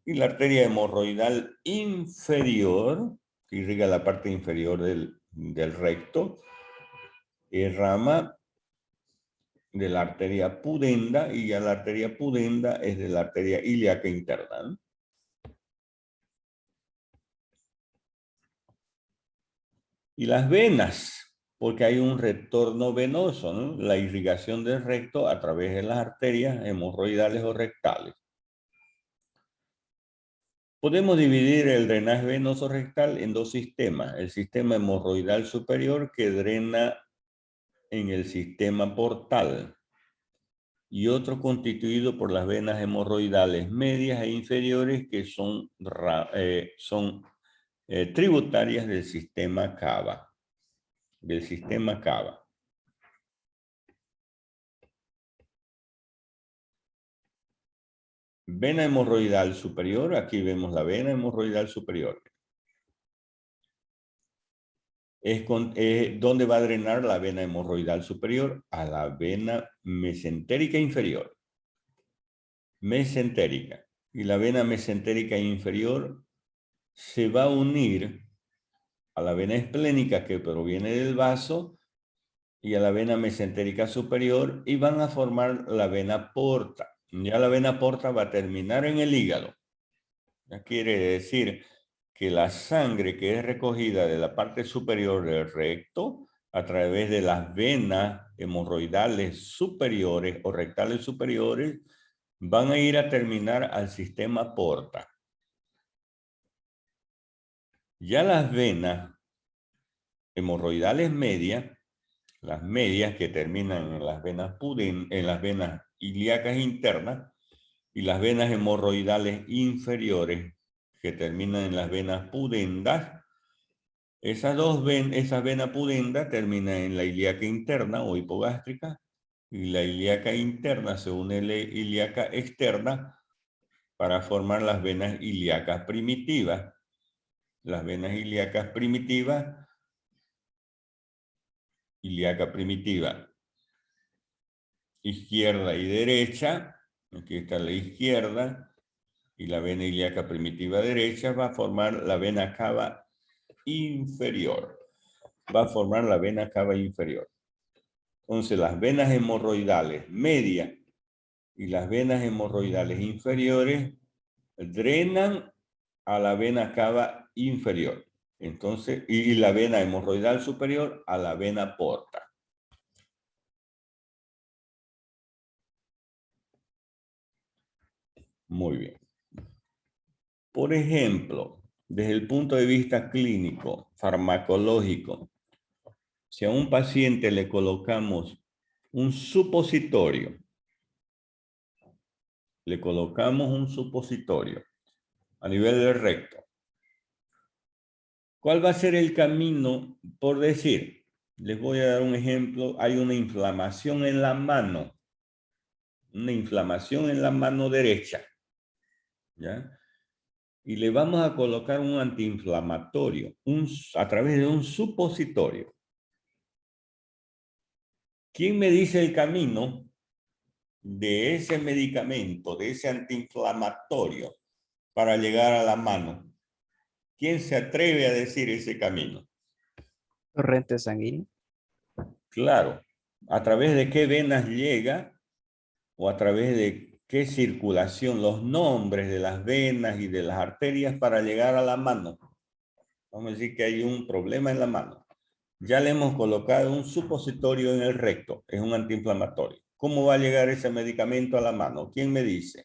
Y la arteria hemorroidal inferior, que irriga la parte inferior del recto, es rama de la arteria pudenda, y ya la arteria pudenda es de la arteria ilíaca interna, ¿no? Y las venas, porque hay un retorno venoso, ¿no? La irrigación del recto a través de las arterias hemorroidales o rectales. Podemos dividir el drenaje venoso rectal en dos sistemas. El sistema hemorroidal superior, que drena en el sistema portal, y otro constituido por las venas hemorroidales medias e inferiores, que son tributarias del sistema cava. Vena hemorroidal superior, aquí vemos la vena hemorroidal superior. ¿Dónde va a drenar la vena hemorroidal superior? A la vena mesentérica inferior. Mesentérica. Y la vena mesentérica inferior se va a unir a la vena esplénica, que proviene del vaso, y a la vena mesentérica superior, y van a formar la vena porta. Ya la vena porta va a terminar en el hígado. Ya quiere decir que la sangre que es recogida de la parte superior del recto a través de las venas hemorroidales superiores o rectales superiores van a ir a terminar al sistema porta. Ya las venas hemorroidales medias, las medias que terminan en las venas ilíacas internas, y las venas hemorroidales inferiores que terminan en las venas pudendas, esas venas pudendas terminan en la ilíaca interna o hipogástrica, y la ilíaca interna se une a la ilíaca externa para formar las venas ilíacas primitivas. Las venas ilíacas primitivas, ilíaca primitiva izquierda y derecha, aquí está la izquierda, y la vena ilíaca primitiva derecha va a formar la vena cava inferior. Va a formar la vena cava inferior. Entonces, las venas hemorroidales medias y las venas hemorroidales inferiores drenan a la vena cava inferior. Entonces, y la vena hemorroidal superior a la vena porta. Muy bien. Por ejemplo, desde el punto de vista clínico, farmacológico, si a un paciente le colocamos un supositorio, a nivel del recto, ¿cuál va a ser el camino? Por decir, les voy a dar un ejemplo, hay una inflamación en la mano, derecha, ¿ya? Y le vamos a colocar un antiinflamatorio a través de un supositorio. ¿Quién me dice el camino de ese medicamento, de ese antiinflamatorio para llegar a la mano? ¿Quién se atreve a decir ese camino? Torrente sanguíneo. Claro. ¿A través de qué venas llega o a través de qué circulación? Los nombres de las venas y de las arterias para llegar a la mano. Vamos a decir que hay un problema en la mano. Ya le hemos colocado un supositorio en el recto, es un antiinflamatorio. ¿Cómo va a llegar ese medicamento a la mano? ¿Quién me dice?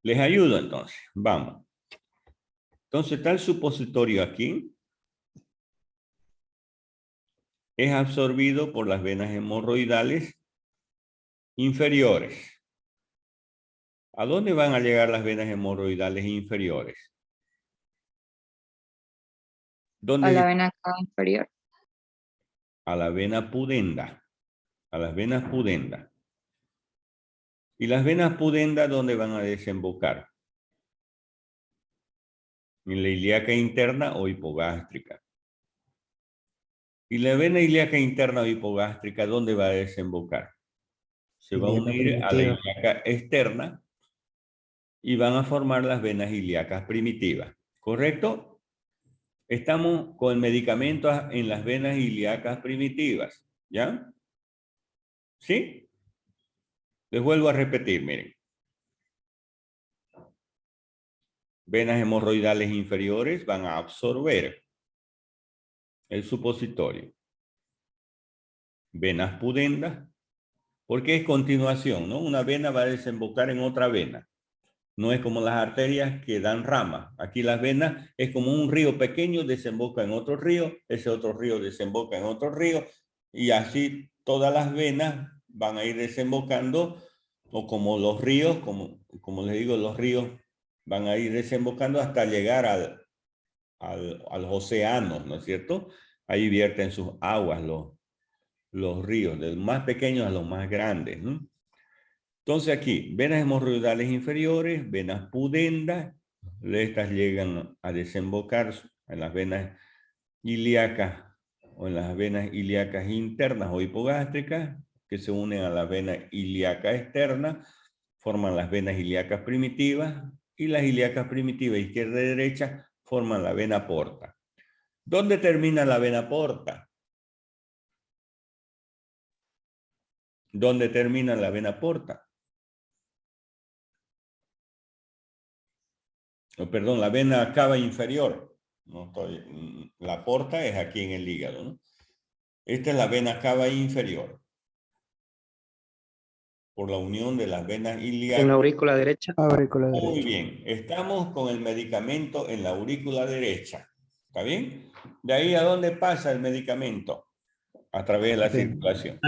Les ayudo entonces, vamos. Entonces está el supositorio aquí. Es absorbido por las venas hemorroidales inferiores. ¿A dónde van a llegar las venas hemorroidales inferiores? ¿Dónde? A la vena cava inferior. A la vena pudenda. A las venas pudenda. ¿Y las venas pudenda dónde van a desembocar? En la ilíaca interna o hipogástrica. ¿Y la vena ilíaca interna o hipogástrica dónde va a desembocar? Se va a Ilíaca unir a la primitiva. ilíaca externa y van a formar las venas ilíacas primitivas. ¿Correcto? Estamos con el medicamento en las venas ilíacas primitivas. ¿Ya? ¿Sí? Les vuelvo a repetir, miren. Venas hemorroidales inferiores van a absorber el supositorio. Venas pudendas, porque es continuación, ¿no? Una vena va a desembocar en otra vena. No es como las arterias que dan ramas. Aquí las venas es como un río pequeño, desemboca en otro río, ese otro río desemboca en otro río, y así todas las venas van a ir desembocando, o como los ríos, como les digo, los ríos van a ir desembocando hasta llegar a los océanos, ¿no es cierto? Ahí vierten sus aguas los ríos, de los más pequeños a los más grandes, ¿no? Entonces aquí, venas hemorroidales inferiores, venas pudendas, estas llegan a desembocar en las venas ilíacas o en las venas ilíacas internas o hipogástricas, que se unen a la vena ilíaca externa, forman las venas ilíacas primitivas, y las ilíacas primitivas izquierda y derecha forman la vena porta. ¿Dónde termina la vena porta? ¿Dónde termina la vena porta? Oh, perdón, la vena cava inferior. La porta es aquí en el hígado, ¿no? Esta es la vena cava inferior. Por la unión de las venas ilíacas. En la aurícula derecha. Aurícula Muy derecha. bien, estamos con el medicamento en la aurícula derecha. ¿Está bien? ¿De ahí a dónde pasa el medicamento? A través de la circulación.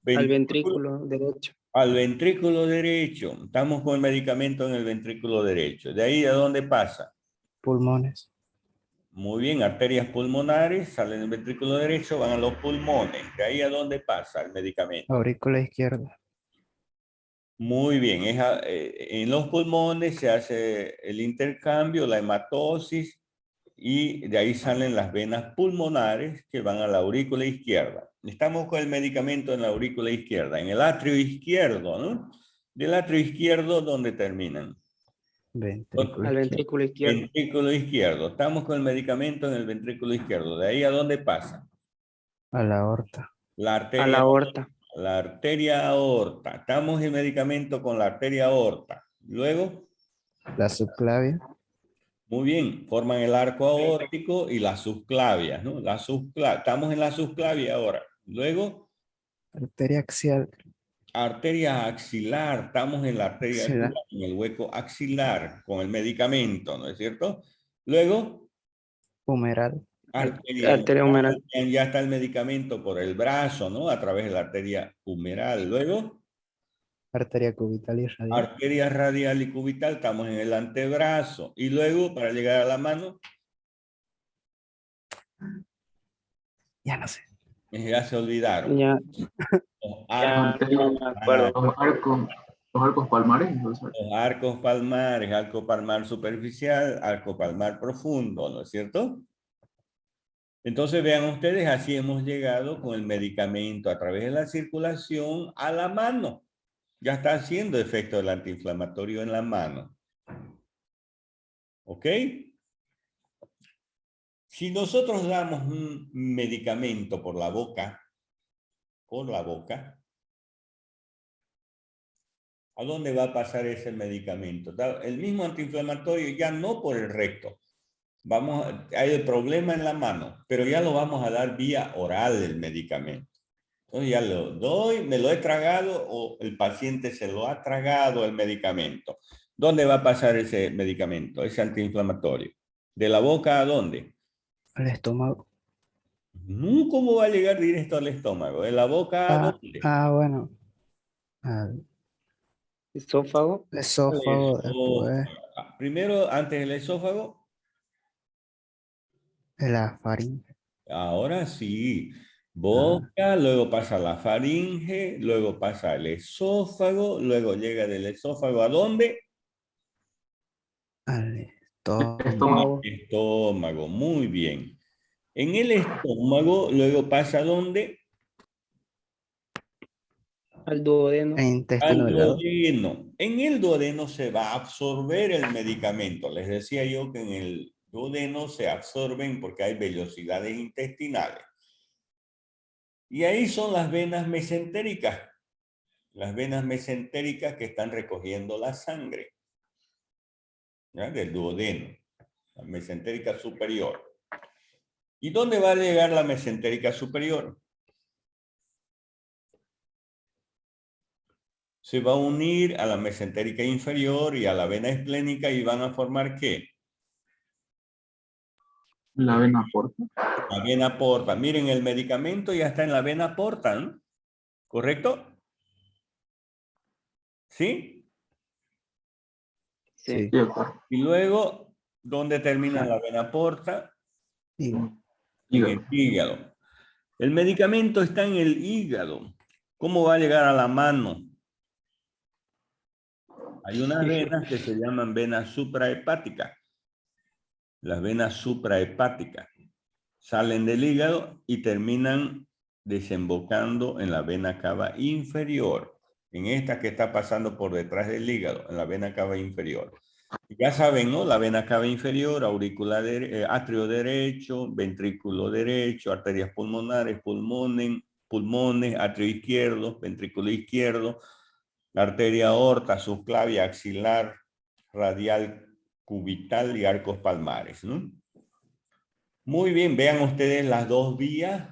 Al ventrículo derecho. Al ventrículo derecho. Estamos con el medicamento en el ventrículo derecho. ¿De ahí a dónde pasa? Pulmones. Muy bien, arterias pulmonares salen del ventrículo derecho, van a los pulmones. ¿De ahí a dónde pasa el medicamento? Aurícula izquierda. Muy bien, en los pulmones se hace el intercambio, la hematosis, y de ahí salen las venas pulmonares que van a la aurícula izquierda. Estamos con el medicamento en la aurícula izquierda, en el atrio izquierdo, ¿no? Del atrio izquierdo, ¿dónde terminan? Ventrículo Al izquierdo. ventrículo izquierdo. Ventrículo izquierdo. Estamos con el medicamento en el ventrículo izquierdo. ¿De ahí a dónde pasa? A la aorta. La A arteria. la aorta. La arteria aorta. Estamos en medicamento con la arteria aorta. Luego, La subclavia. muy bien, forman el arco aórtico y las subclavias, ¿no? Estamos en la subclavia ahora. Luego, Arteria axial. arteria axilar. Estamos en la arteria Axilar. axilar, en el hueco axilar, con el medicamento, ¿no es cierto? Luego, Humeral. Arteria humeral. ya está el medicamento por el brazo, ¿no? A través de la arteria humeral. Luego, Arteria cubital y radial. arteria radial y cubital, estamos en el antebrazo. Y luego, para llegar a la mano, Ya no sé. ya se olvidaron. Ya, Los ya arcos, no me acuerdo. Los arcos palmares. los arcos palmares, arco palmar superficial, arco palmar profundo, ¿no es cierto? Entonces vean ustedes, así hemos llegado con el medicamento a través de la circulación a la mano. Ya está haciendo efecto el antiinflamatorio en la mano. ¿Ok? Si nosotros damos un medicamento por la boca, ¿a dónde va a pasar ese medicamento? El mismo antiinflamatorio ya no por el recto. Hay el problema en la mano, pero ya lo vamos a dar vía oral el medicamento. Entonces ya lo doy, me lo he tragado o el paciente se lo ha tragado el medicamento. ¿Dónde va a pasar ese medicamento, ese antiinflamatorio? ¿De la boca a dónde? Al estómago. No, ¿cómo va a llegar directo al estómago? ¿De la boca a dónde? Bueno. Al Esófago. esófago, después Primero, antes del esófago. de la faringe. Ahora sí. Boca, luego pasa la faringe, luego pasa el esófago, luego llega del esófago ¿a dónde? Al estómago. Estómago. Estómago, muy bien. En el estómago, luego pasa ¿a dónde? Al duodeno. E intestino Al delgado. duodeno. En el duodeno se va a absorber el medicamento. Les decía yo que en el duodeno se absorben porque hay vellosidades intestinales. Y ahí son las venas mesentéricas. Las venas mesentéricas que están recogiendo la sangre, ¿ya? Del duodeno. La mesentérica superior. ¿Y dónde va a llegar la mesentérica superior? Se va a unir a la mesentérica inferior y a la vena esplénica y van a formar ¿qué? La vena porta. La vena porta. Miren, el medicamento ya está en la vena porta, ¿no? ¿Correcto? ¿Sí? Sí. Sí, doctor. Y luego, ¿dónde termina la vena porta? Hígado. En el hígado. El medicamento está en el hígado. ¿Cómo va a llegar a la mano? Hay unas venas que se llaman venas suprahepáticas. Las venas suprahepáticas salen del hígado y terminan desembocando en la vena cava inferior. En esta que está pasando por detrás del hígado, en la vena cava inferior. Ya saben, ¿no? La vena cava inferior, atrio derecho, ventrículo derecho, arterias pulmonares, pulmones, atrio izquierdo, ventrículo izquierdo, la arteria aorta, subclavia, axilar, radial, cubital y arcos palmares, ¿no? Muy bien, vean ustedes las dos vías,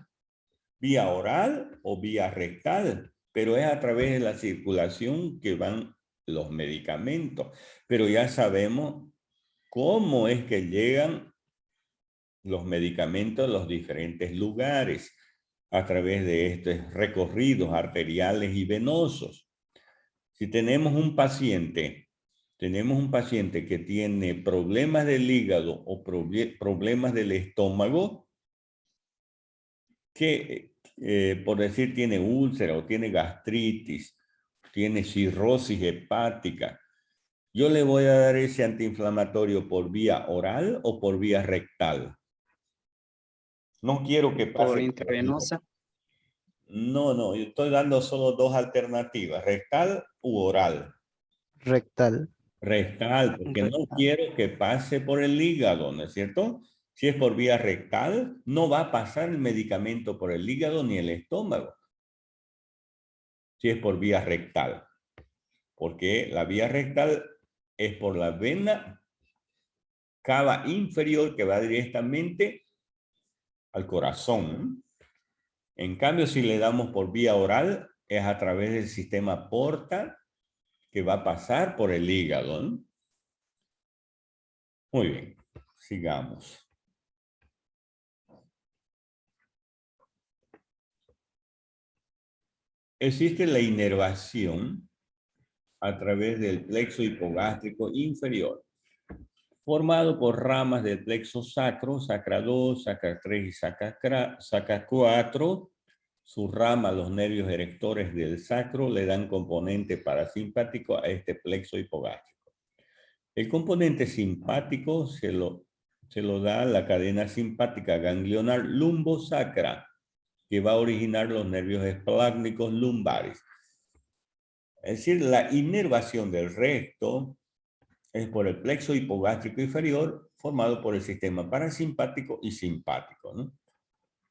vía oral o vía rectal, pero es a través de la circulación que van los medicamentos. Pero ya sabemos cómo es que llegan los medicamentos a los diferentes lugares a través de estos recorridos arteriales y venosos. Si tenemos un paciente que tiene problemas del hígado o problemas del estómago, que por decir tiene úlcera o tiene gastritis, tiene cirrosis hepática, yo le voy a dar ese antiinflamatorio por vía oral o por vía rectal. No quiero que pase. Por intravenosa. No, yo estoy dando solo dos alternativas, rectal u oral. Rectal. Rectal, porque no quiero que pase por el hígado, ¿no es cierto? Si es por vía rectal, no va a pasar el medicamento por el hígado ni el estómago. Si es por vía rectal. Porque la vía rectal es por la vena cava inferior que va directamente al corazón. En cambio, si le damos por vía oral, es a través del sistema porta que va a pasar por el hígado, ¿no? Muy bien, sigamos. Existe la inervación a través del plexo hipogástrico inferior, formado por ramas del plexo sacro, sacra 2, sacra 3 y sacra 4. Sus ramas, los nervios erectores del sacro, le dan componente parasimpático a este plexo hipogástrico. El componente simpático se lo da la cadena simpática ganglionar lumbosacra, que va a originar los nervios esplácnicos lumbares. Es decir, la inervación del recto es por el plexo hipogástrico inferior, formado por el sistema parasimpático y simpático, ¿no?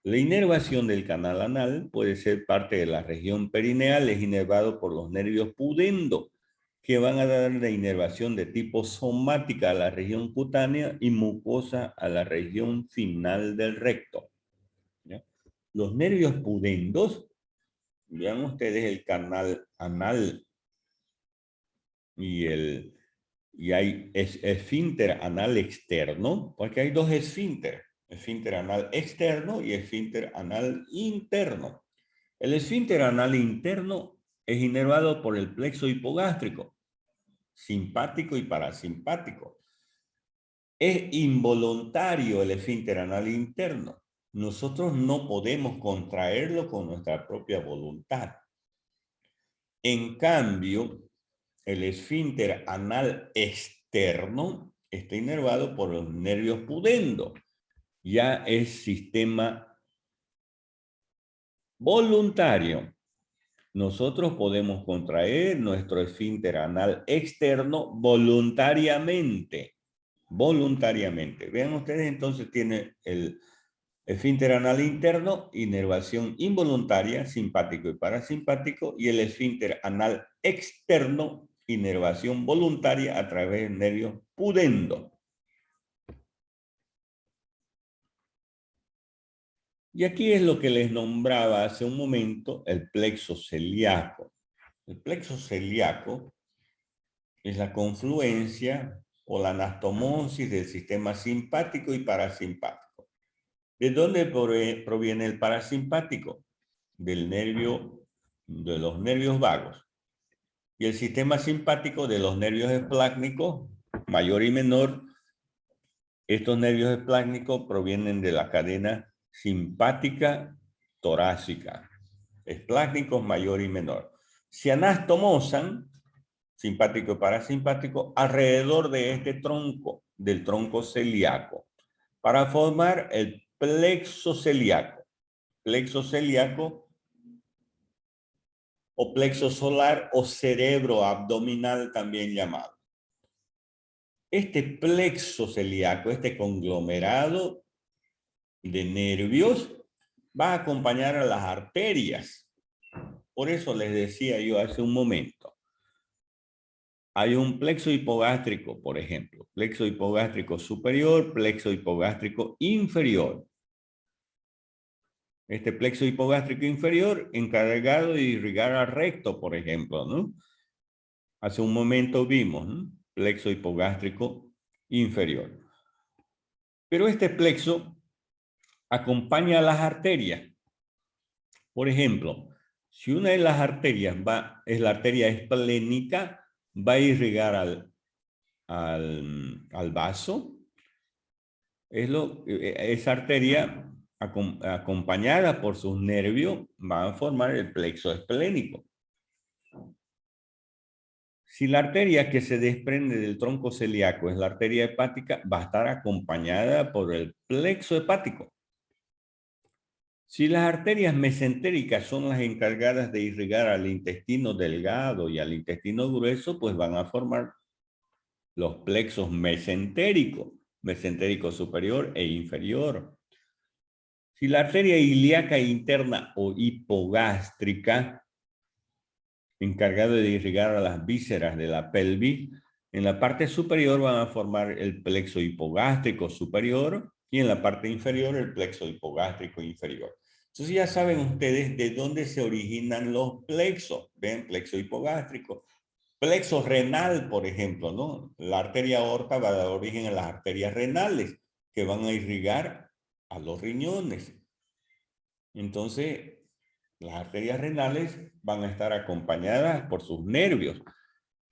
La inervación del canal anal puede ser parte de la región perineal, es inervado por los nervios pudendo, que van a dar la inervación de tipo somática a la región cutánea y mucosa a la región final del recto, ¿ya? Los nervios pudendos, vean ustedes el canal anal y hay esfínter anal externo, porque hay dos esfínteres, esfínter anal externo y esfínter anal interno. El esfínter anal interno es inervado por el plexo hipogástrico, simpático y parasimpático. Es involuntario el esfínter anal interno. Nosotros no podemos contraerlo con nuestra propia voluntad. En cambio, el esfínter anal externo está inervado por los nervios pudendo. Ya es sistema voluntario. Nosotros podemos contraer nuestro esfínter anal externo voluntariamente. Voluntariamente. Vean ustedes, entonces tiene el esfínter anal interno, inervación involuntaria, simpático y parasimpático, y el esfínter anal externo, inervación voluntaria a través del nervio pudendo. Y aquí es lo que les nombraba hace un momento el plexo celíaco. El plexo celíaco es la confluencia o la anastomosis del sistema simpático y parasimpático. ¿De dónde proviene el parasimpático? Del nervio, de los nervios vagos. Y el sistema simpático de los nervios esplácnicos, mayor y menor. Estos nervios esplácnicos provienen de la cadena simpática torácica. Esplácnicos mayor y menor. Se anastomosan, simpático y parasimpático, alrededor de este tronco, del tronco celíaco, para formar el plexo celíaco. Plexo celíaco o plexo solar o cerebro abdominal también llamado. Este plexo celíaco, este conglomerado de nervios, va a acompañar a las arterias. Por eso les decía yo hace un momento. Hay un plexo hipogástrico, por ejemplo. Plexo hipogástrico superior, plexo hipogástrico inferior. Este plexo hipogástrico inferior encargado de irrigar al recto, por ejemplo, ¿no? Hace un momento vimos, ¿no? Plexo hipogástrico inferior. Pero este plexo acompaña a las arterias. Por ejemplo, si una de las arterias es la arteria esplénica, va a irrigar al vaso. Esa arteria, acompañada por sus nervios, va a formar el plexo esplénico. Si la arteria que se desprende del tronco celíaco es la arteria hepática, va a estar acompañada por el plexo hepático. Si las arterias mesentéricas son las encargadas de irrigar al intestino delgado y al intestino grueso, pues van a formar los plexos mesentéricos, mesentérico superior e inferior. Si la arteria ilíaca interna o hipogástrica, encargada de irrigar a las vísceras de la pelvis, en la parte superior van a formar el plexo hipogástrico superior y en la parte inferior el plexo hipogástrico inferior. Entonces ya saben ustedes de dónde se originan los plexos. ¿Ven? Plexo hipogástrico. Plexo renal, por ejemplo, ¿no? La arteria aorta va a dar origen a las arterias renales que van a irrigar a los riñones. Entonces, las arterias renales van a estar acompañadas por sus nervios.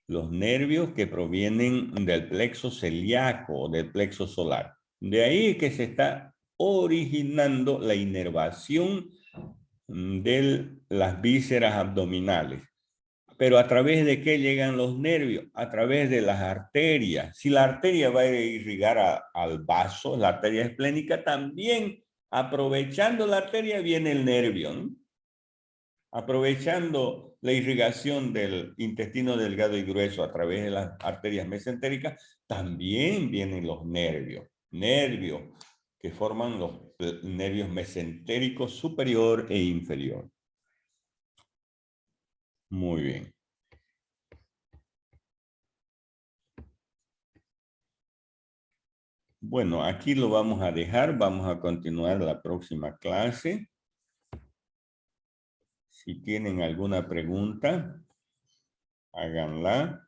Los nervios que provienen del plexo celíaco o del plexo solar. De ahí que se está originando la inervación de las vísceras abdominales. Pero ¿a través de qué llegan los nervios? A través de las arterias. Si la arteria va a irrigar al vaso, la arteria esplénica, también aprovechando la arteria viene el nervio, ¿no? Aprovechando la irrigación del intestino delgado y grueso a través de las arterias mesentéricas, también vienen los nervios. Nervios que forman los nervios mesentéricos superior e inferior. Muy bien. Bueno, aquí lo vamos a dejar. Vamos a continuar la próxima clase. Si tienen alguna pregunta, háganla.